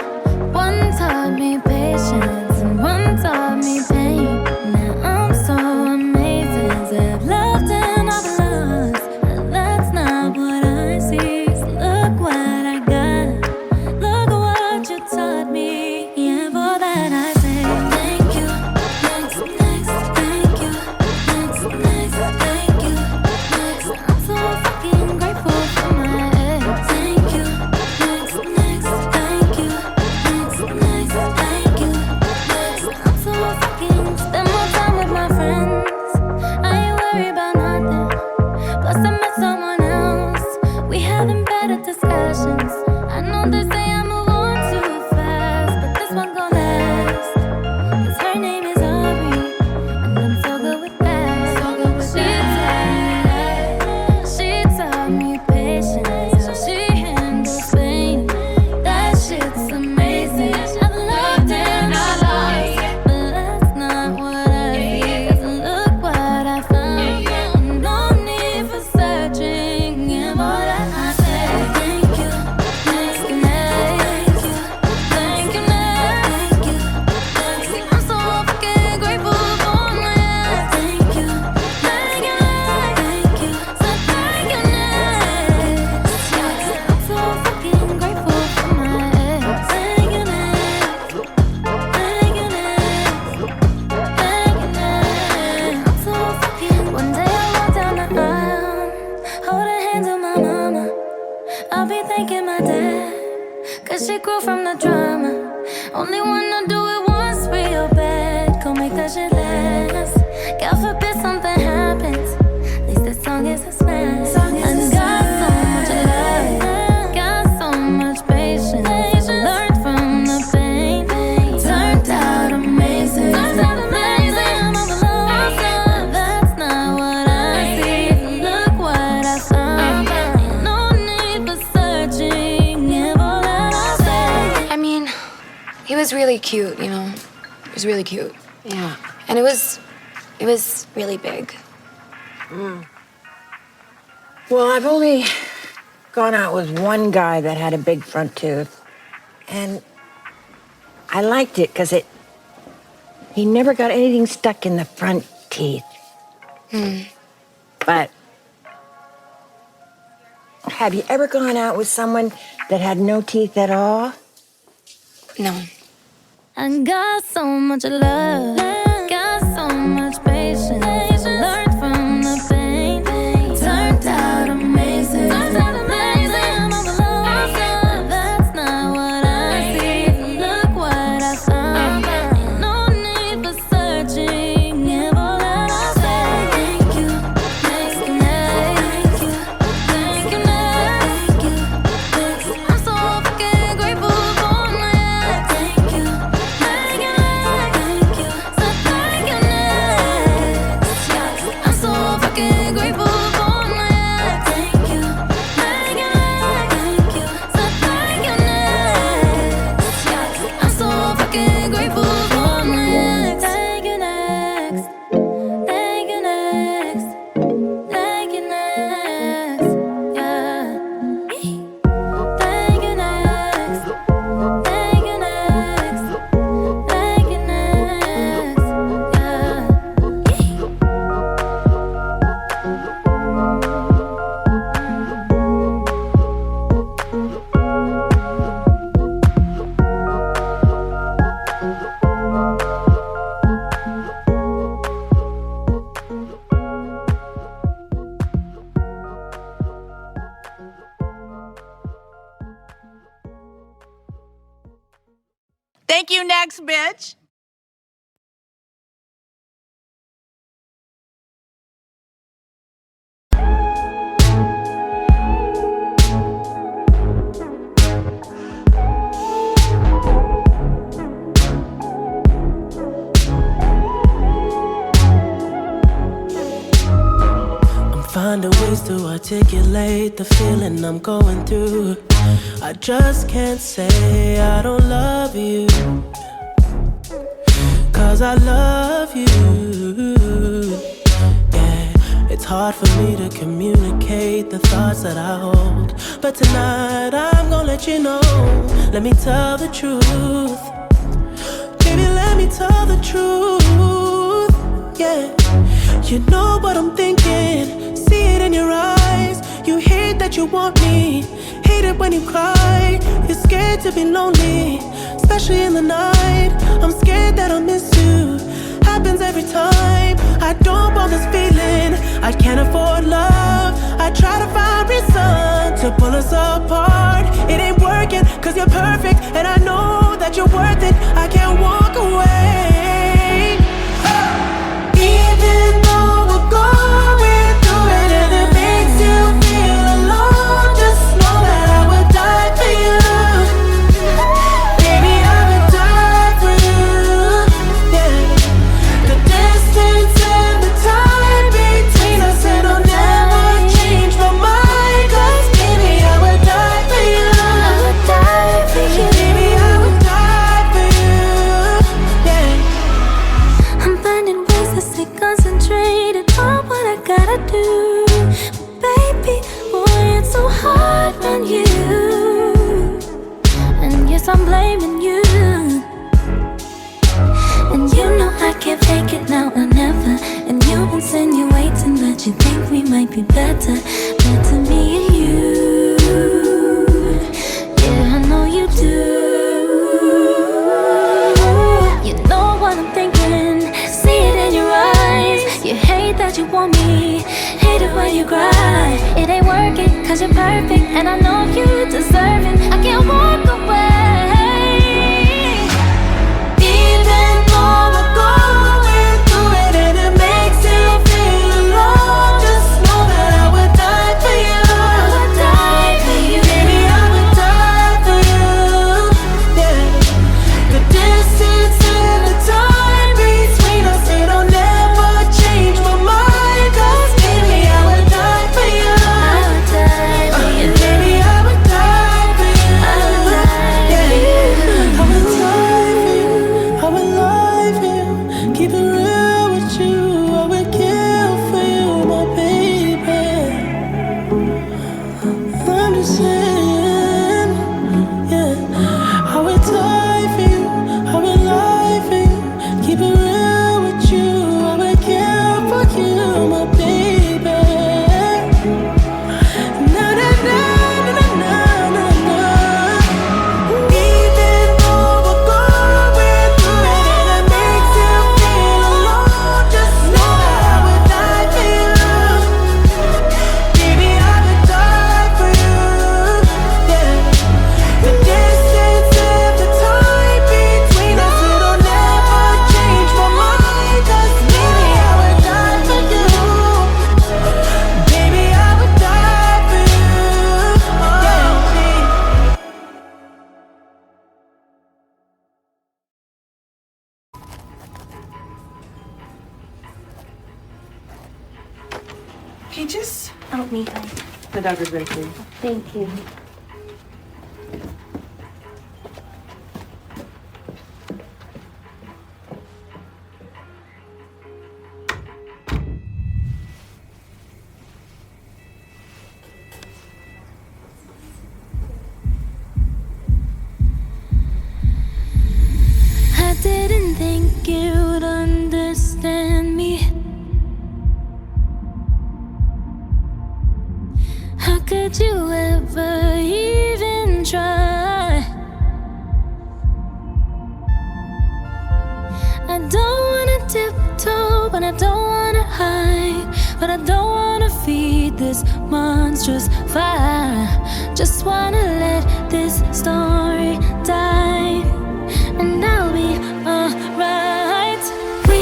one taught me patience, and one taught me pain. Now I'm so amazing to have loved and I've lost, but that's not what I see. So look what I got, look what you taught me. Yeah, for that I say thank you. Next, thank you. Next, thank you. Next, I'm so fucking grateful for my ex. Thank you. Next, thank you. Next, thank you. Next, I'm so fucking spend more time with my friends. I ain't worried about nothing. Plus I met someone else. We having better discussions. I know they say I move on too fast, but this one gon' last. Cause her name is Aubrey, and I'm so good with that. So good with that. She taught me patience, how she handles pain. That shit's amazing. I've loved and I lost, but that's not what I see. Cause look what I found, and no need for searching. Yeah, boy, that I say thank you. Next, thank you. Thank you, next. Thank you. I'm so fucking grateful for my ex. Thank you. Thank you, thank you. So thank you, next. I'm so fucking grateful for my ex. Thank you, next. Thank you, next. Thank you, next. I'm so fucking. One day I walk down the aisle, holding hands with my mama. I'll be thanking my dad, cause she grew from the drama. Only wanna do it once real bad, go make that shit last. God forbid something happens, at least this song is a smash. I got so much love, got so much patience. Learned from the pain, turned out amazing. I'm overlost, but that's not what I see. Look what I found, ain't no need for searching. Yeah, all that I say. I mean, he was really cute, you know. He was really cute. Yeah. And it was really big. Well, I've only gone out with one guy that had a big front tooth. And I liked it because he never got anything stuck in the front teeth. But have you ever gone out with someone that had no teeth at all? No. I got so much love, got so much patience. Learned from the pain, turned out amazing. I'm overloaded, but that's not what I see. Look what I found. No need for searching. Give all that I say. Thank you, thank you, thank you, thank you, thank you. I'm so fucking grateful for my thank you. Thank you, thank you, so thank you next. I'm so fucking grateful for my thank you. Thank you, thank you, so thank you next. I'm so fucking grateful for my thank you next. Thank you next. Thank you next. Yeah. Thank you next. Thank you next. Thank you next. Thank you, next, bitch. I'm finding ways to articulate the feeling I'm going through. I just can't say I don't love you, 'cause I love you. Yeah, it's hard for me to communicate the thoughts that I hold, but tonight I'm gonna let you know. Let me tell the truth. Baby, let me tell the truth. Yeah, you know what I'm thinking. See it in your eyes. You hate that you want me. Hate it when you cry. You're scared to be lonely, especially in the night. I'm scared that I'll miss you. Happens every time. I don't want this feeling. I can't afford love. I try to find reason to pull us apart. It ain't working, 'cause you're perfect, and I know that you're worth it. I can't walk away. Even though we're going through it and it makes you feel alone, just know that I would die for you. Baby, I would die for you. Yeah. The distance and the time between us, it'll never change my mind. 'Cause baby, I would die for you. I would die for you. Baby, I would die for you. Yeah. I'm finding ways to stay concentrated on what I gotta do. Baby, boy, it's so hard on you. And yes, I'm blaming you. And you know I can't fake it now or never. And you insinuating that you think we might be better me and you. Yeah, I know you do. You know what I'm thinking. See it in your eyes. You hate that you want me. Hate it when you cry. It ain't working, 'cause you're perfect, and I know you deserve it. I can't walk away. Even though we're going through it and it makes you feel alone, just know that I would die for you. I would die for you. Baby, I would die for you. Yeah. The distance and the time between us, it'll never change my mind. 'Cause baby, I would die for you. I would die for you. Baby, I would die for you. I would die Peaches? Oh, me. The dog is ready for you. Thank you. I didn't think you'd understand me. How could you ever even try? I don't wanna tiptoe, but I don't wanna hide. But I don't wanna feed this monstrous fire. Just wanna let this story die, and I'll be alright. We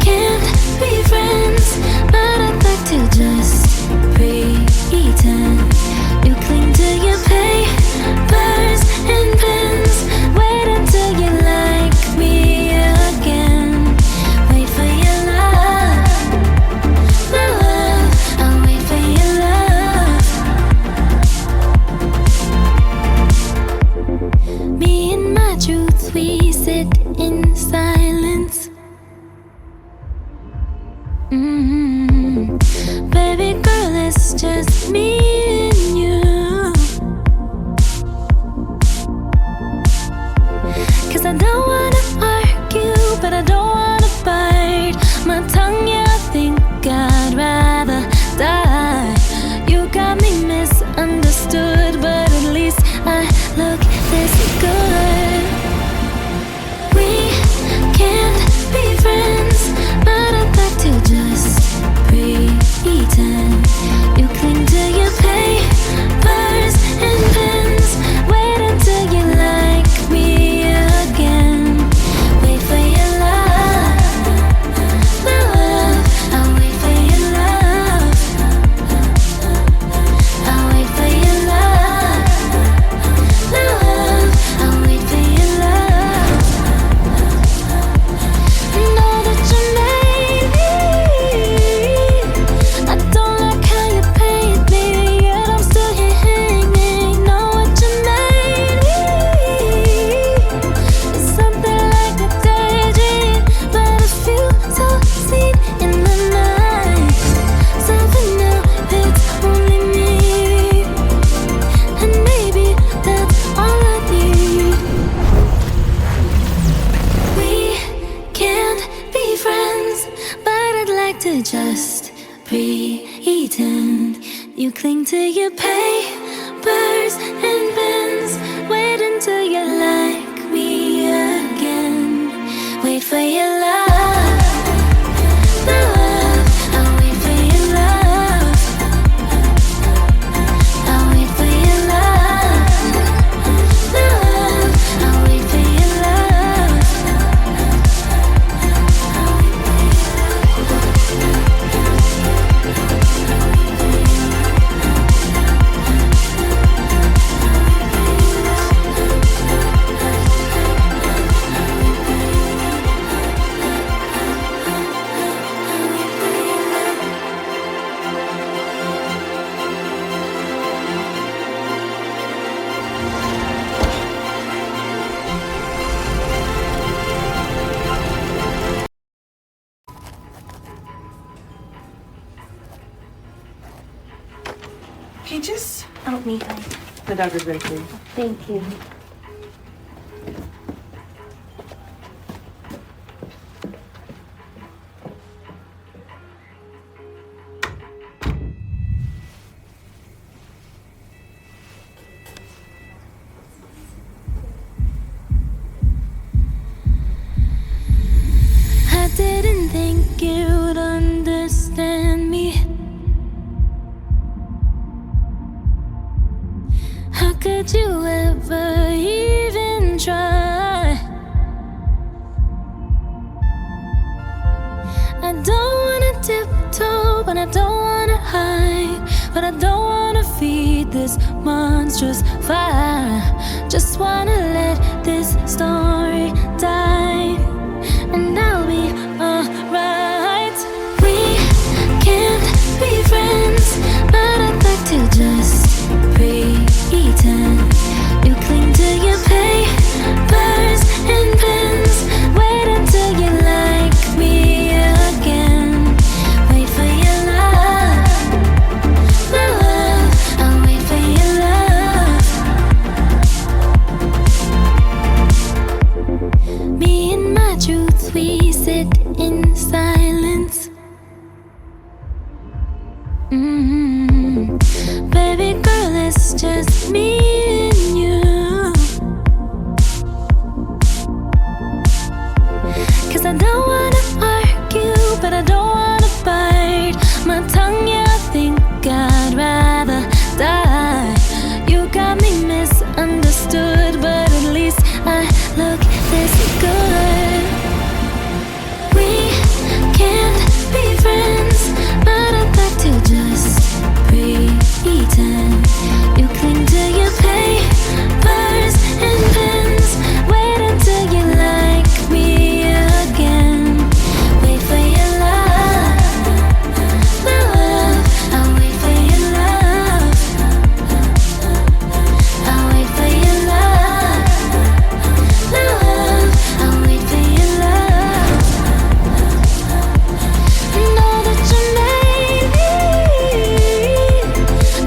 can't be friends, but I'd like to just pretend. You cling to your papers and pens. Wait until you like me again. Wait for your love, my love. I'll wait for your love. Me and my truth, we sit in silence. Baby girl, it's just me and you. 'Cause I don't wanna argue, but I don't wanna bite my tongue. Yeah, I think I'd rather die. You got me misunderstood, but at least I look this good. We can't be friends, but I'd like to just pretend. You cling to your papers and pens. Wait until you like me again. Wait for your love, my love. I'll wait for your love. I'll wait for your love, my love. I'll wait for your love. Know that you made me. I don't like how you paint me, yet I'm still here hanging. Know what you made me. It's something like a daydream, but a few so seen in the night. So for now, it's only me, and maybe that's all I need. We can't be friends, but I'd like to just pretend. You cling to your papers and pens. Wait until you like me again. Wait for your love, my love. I'll wait for your love. I'll wait for your love, my love. I'll wait for your love. Peaches? Oh, me. The dog is ready for you. Thank you. I didn't think you'd understand me. How could you ever even try? I don't wanna tiptoe, but I don't wanna hide. But I don't wanna feed this monstrous fire. Just wanna let this story die, and I'll be alright. We can't be friends. we sit in silence. Baby girl, it's just me and you. 'Cause I don't wanna argue, but I don't wanna bite my tongue. Yeah, I think I'd rather die. You got me misunderstood, but at least I look this good. We can't be friends, but I'd like to just pretend. You cling to your papers and pens. Wait until you like me again. Wait for your love, love. I'll wait for your love. I'll wait for your love, love. I'll wait for your love. Know that you made me.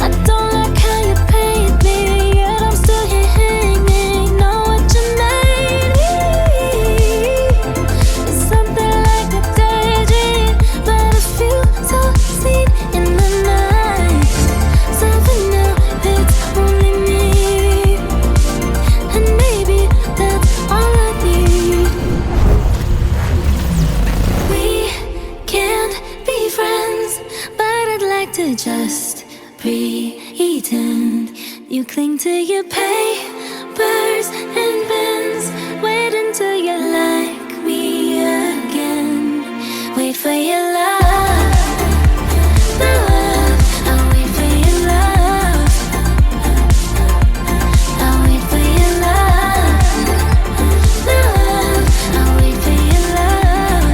I don't like how you paint me, yet I'm still here hanging. Know what you made me. It's something like a daydream, but a few so seen in the night. So for now, it's only me, and maybe that's all I need. We can't be friends, but I'd like to just pretend. You cling to your papers and pens. Wait until you like me again. Wait for your love, love. I'll wait for your love. I'll wait for your love, love. I'll wait for your love.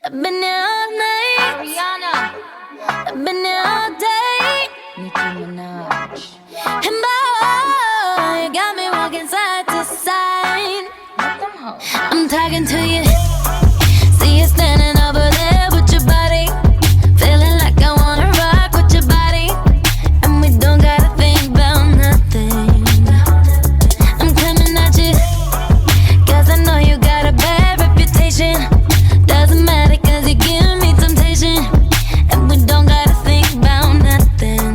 I've been here all night. Ariana. I've been here all day. Nicki Minaj. And boy, you got me walking side to side. I'm talking to you. See you standing over there with your body. Feeling like I wanna rock with your body. And we don't gotta think about nothing. I'm coming at you, 'cause I know you got a bad reputation. Doesn't matter 'cause you give me temptation. And we don't gotta think about nothing.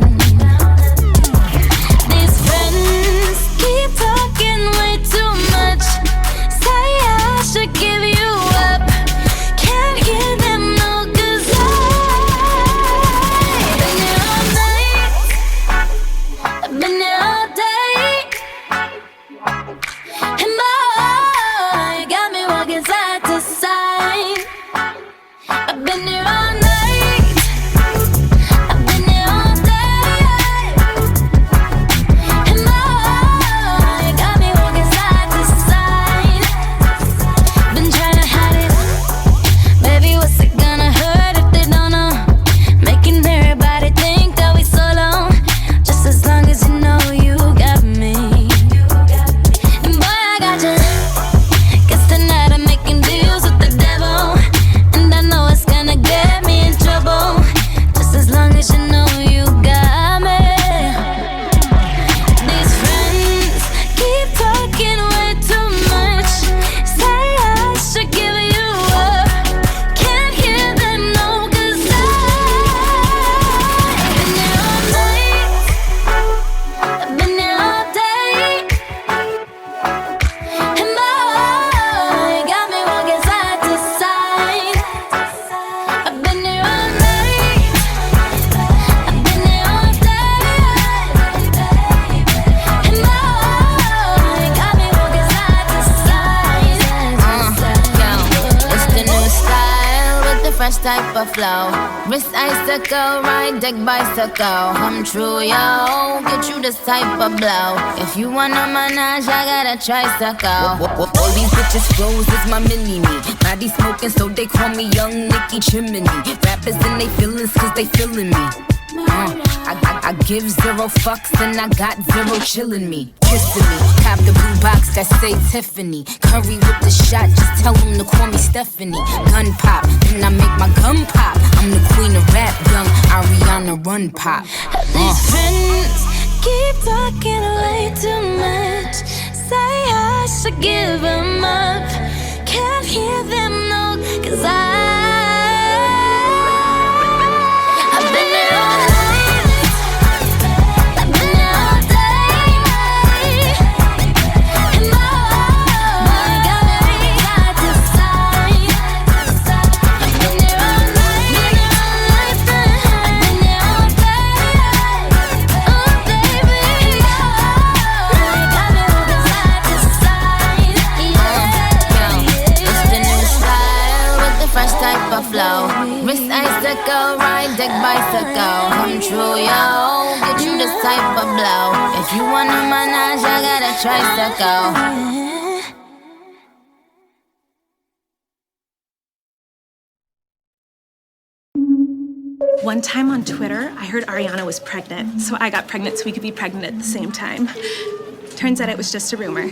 These friends keep talking way too much. Say I should give you up. Can't hear them, no, 'cause I've been here all night. I've been here all day. And boy, you got me walking side to side. I've been here all night. I've been here all day. And boy, you got me walking side to side. Been trying to hide it. Baby, what's it gonna hurt if they don't know? Making everybody think that we solo. Just as long as you know you got me. And boy, I got you. 'Cause tonight I'm making deals with the devil. And I know it's gonna get me in trouble. Just as long as you know you got me. These friends keep talking way too much. Say I should give you up. Can't hear them, no, 'cause I've been here all night. I've been here all day. And boy, you got me walking side to side. I've been here all night. I've been here all day. And boy, you got me walking type of flow. Wrist icicle, ride deck bicycle. Come true, yo. Get you this type of blow. If you wanna manage, I got a tricycle. All these bitches flows is my mini-me. Body smoking, so they call me Young Nicki Chimney. Rappers in they feelings, cause they feeling me. I give zero fucks and I got zero chillin' me. Kissing me, cop the blue box that say Tiffany. Curry with the shot, just tell them to call me Stephanie. Gun pop, then I make my gun pop. I'm the queen of rap, young Ariana Run Pop. These friends keep talking way too much. Say I should give them up. Can't hear them, no, cause I've been there all night. I've been there all day. And I got me side to side. I've been there all night. I've been there all day. Oh baby, got me moving side to side. It's the new style with the fresh type of flow. Wrist icicle, ride deck bicycle. Come true, yo. Get you this type of blow. If you wanna manage, I got a tricycle. One time on Twitter, I heard Ariana was pregnant, so I got pregnant so we could be pregnant at the same time. Turns out it was just a rumor.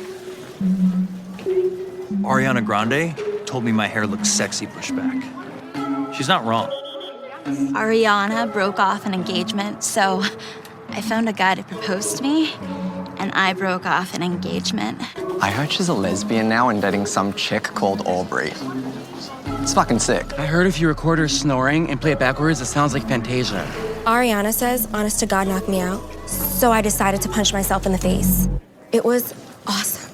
Ariana Grande told me my hair looks sexy pushed back. She's not wrong. Ariana broke off an engagement, so I found a guy to propose to me, and I broke off an engagement. I heard she's a lesbian now and dating some chick called Aubrey. It's fucking sick. I heard if you record her snoring and play it backwards, it sounds like Fantasia. Ariana says, honest to God, knock me out. So I decided to punch myself in the face. It was awesome.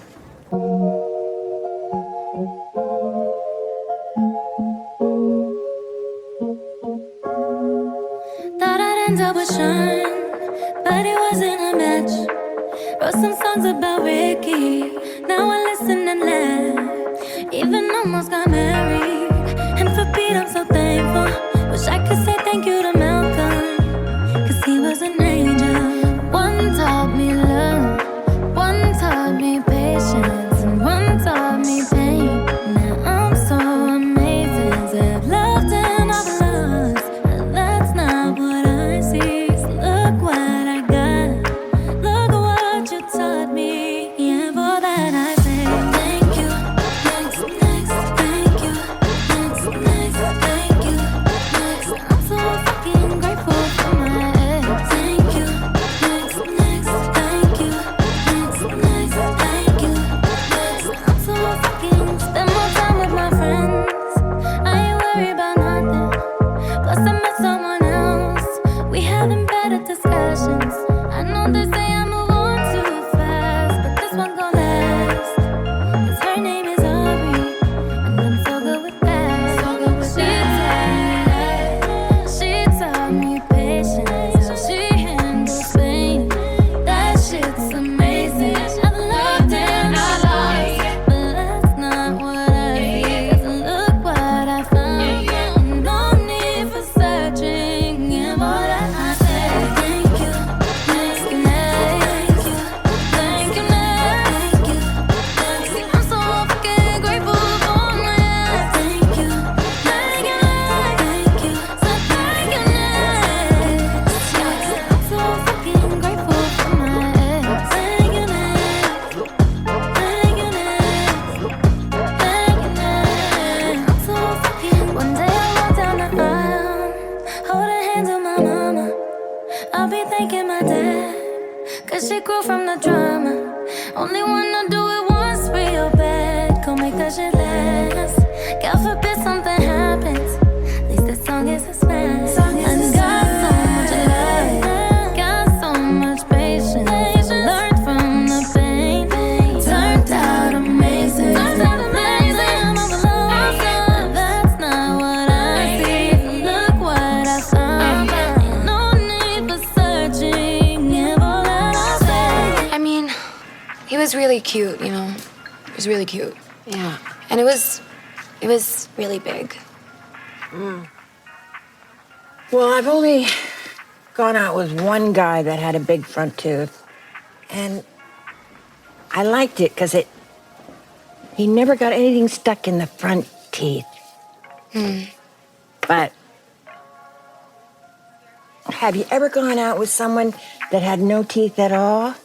Thought I'd end up with Sean, but it wasn't a match. Wrote some songs about Ricky, now I listen and laugh. Even almost got married. And for Pete, I'm so thankful. Wish I could say thank you to Malcolm, cause he was an angel. One taught me love, one taught me patience, and one taught me pain. Now I'm so amazing to have loved and I've lost, but that's not what I see. So look what I got, look what you taught me. Yeah, for that I say thank you. Next, thank you. Thank you. I'm so fucking grateful for my ex. Thank you. Thank you. Thank you. I'm so fucking spend more time with my friends. I ain't worried about nothing. Plus I met someone else. We having better discussions. I know they say I move on too fast, but this one gon' last. 'Cause her name is Aubrey, and I'm so good with that. So good with that. She taught me patience, how she handles pain. That shit's amazing. I've loved and I lost, but that's not what I see. 'Cause look what I found. No need for searching. Yeah, boy, that I say thank you. Thank you. Thank you. Thank you. I'm so fucking grateful for my ex. Thank you. Thank you. Thank you. So thank you. I'm so fucking grateful for my ex. Thank you. Thank you. Thank you. I'm so fucking. One day I walk down the aisle, holding hands with my mama. I'll be thanking my dad, 'cause she grew from the drama. Only wanna do it once real bad. Go make that shit last. God forbid something happens. At least this song is a smash. I got so much love, got so much patience. Learned from the pain, turned out amazing. I'm all alone, but that's not what I see. Look what I found. Ain't no need for searching. Yeah, all that I say. I mean, he was really cute, you know. He was really cute. Yeah. And it was really big. Well, I've only gone out with one guy that had a big front tooth. And I liked it because he never got anything stuck in the front teeth. But have you ever gone out with someone that had no teeth at all?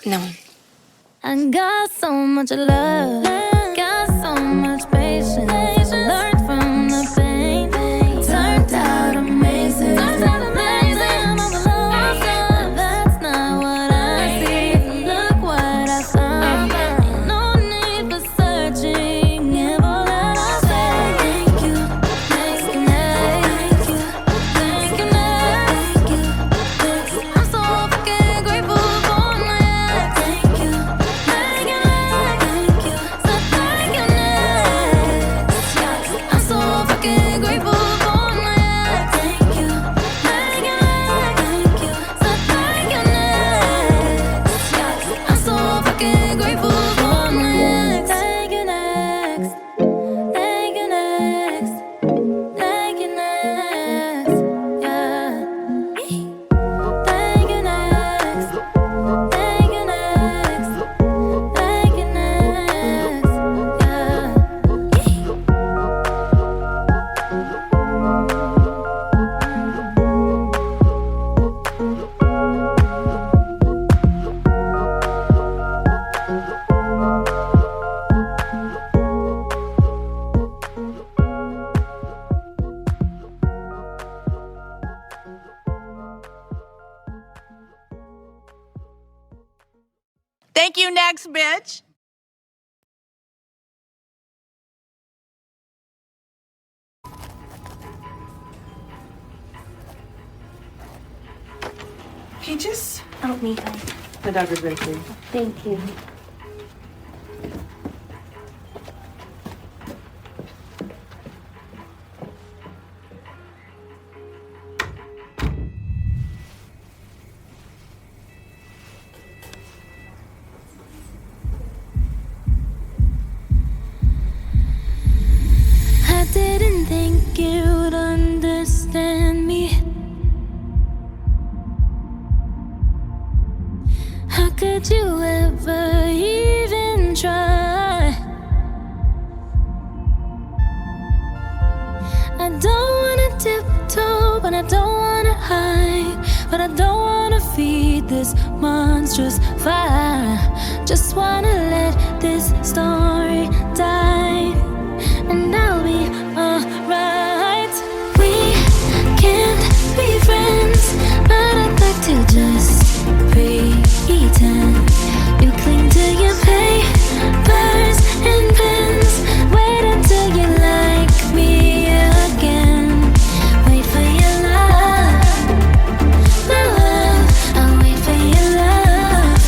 No. I got so much love, got so much patience. Learned from the pain, turned out amazing. But that's not what I see. Look what I found. Ain't no need for searching. If all that I say, thank you, thank you, thank you, thank you, thank you. I'm so fucking grateful for my thank you. Thank you, thank you, so thank you next. I'm so fucking grateful for my thank you. Thank you, thank you, so thank you next. I'm so fucking grateful for my thank you next. Thank you next. Thank you next. Yeah. Thank you next. Thank you next. Thank you next. Thank you, next, bitch. Peaches? Oh, me. The doctor's ready for you. Thank you. I didn't think you'd understand me. How could you ever even try? I don't wanna tiptoe, but I don't wanna hide. But I don't wanna feed this monstrous fire. Just wanna let this story die, and I'll be alright. We can't be friends, but I'd like to just pretend. You cling to your papers and pens. Wait until you like me again. Wait for your love, my love. I'll wait for your love.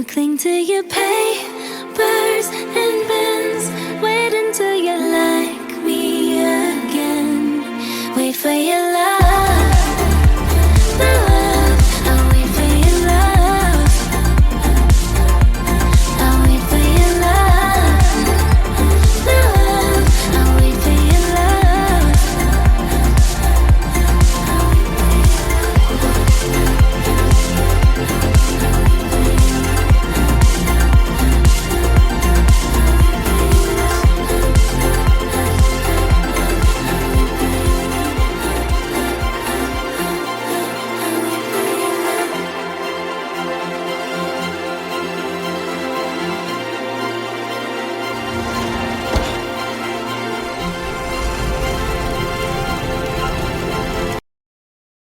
You cling to your pain.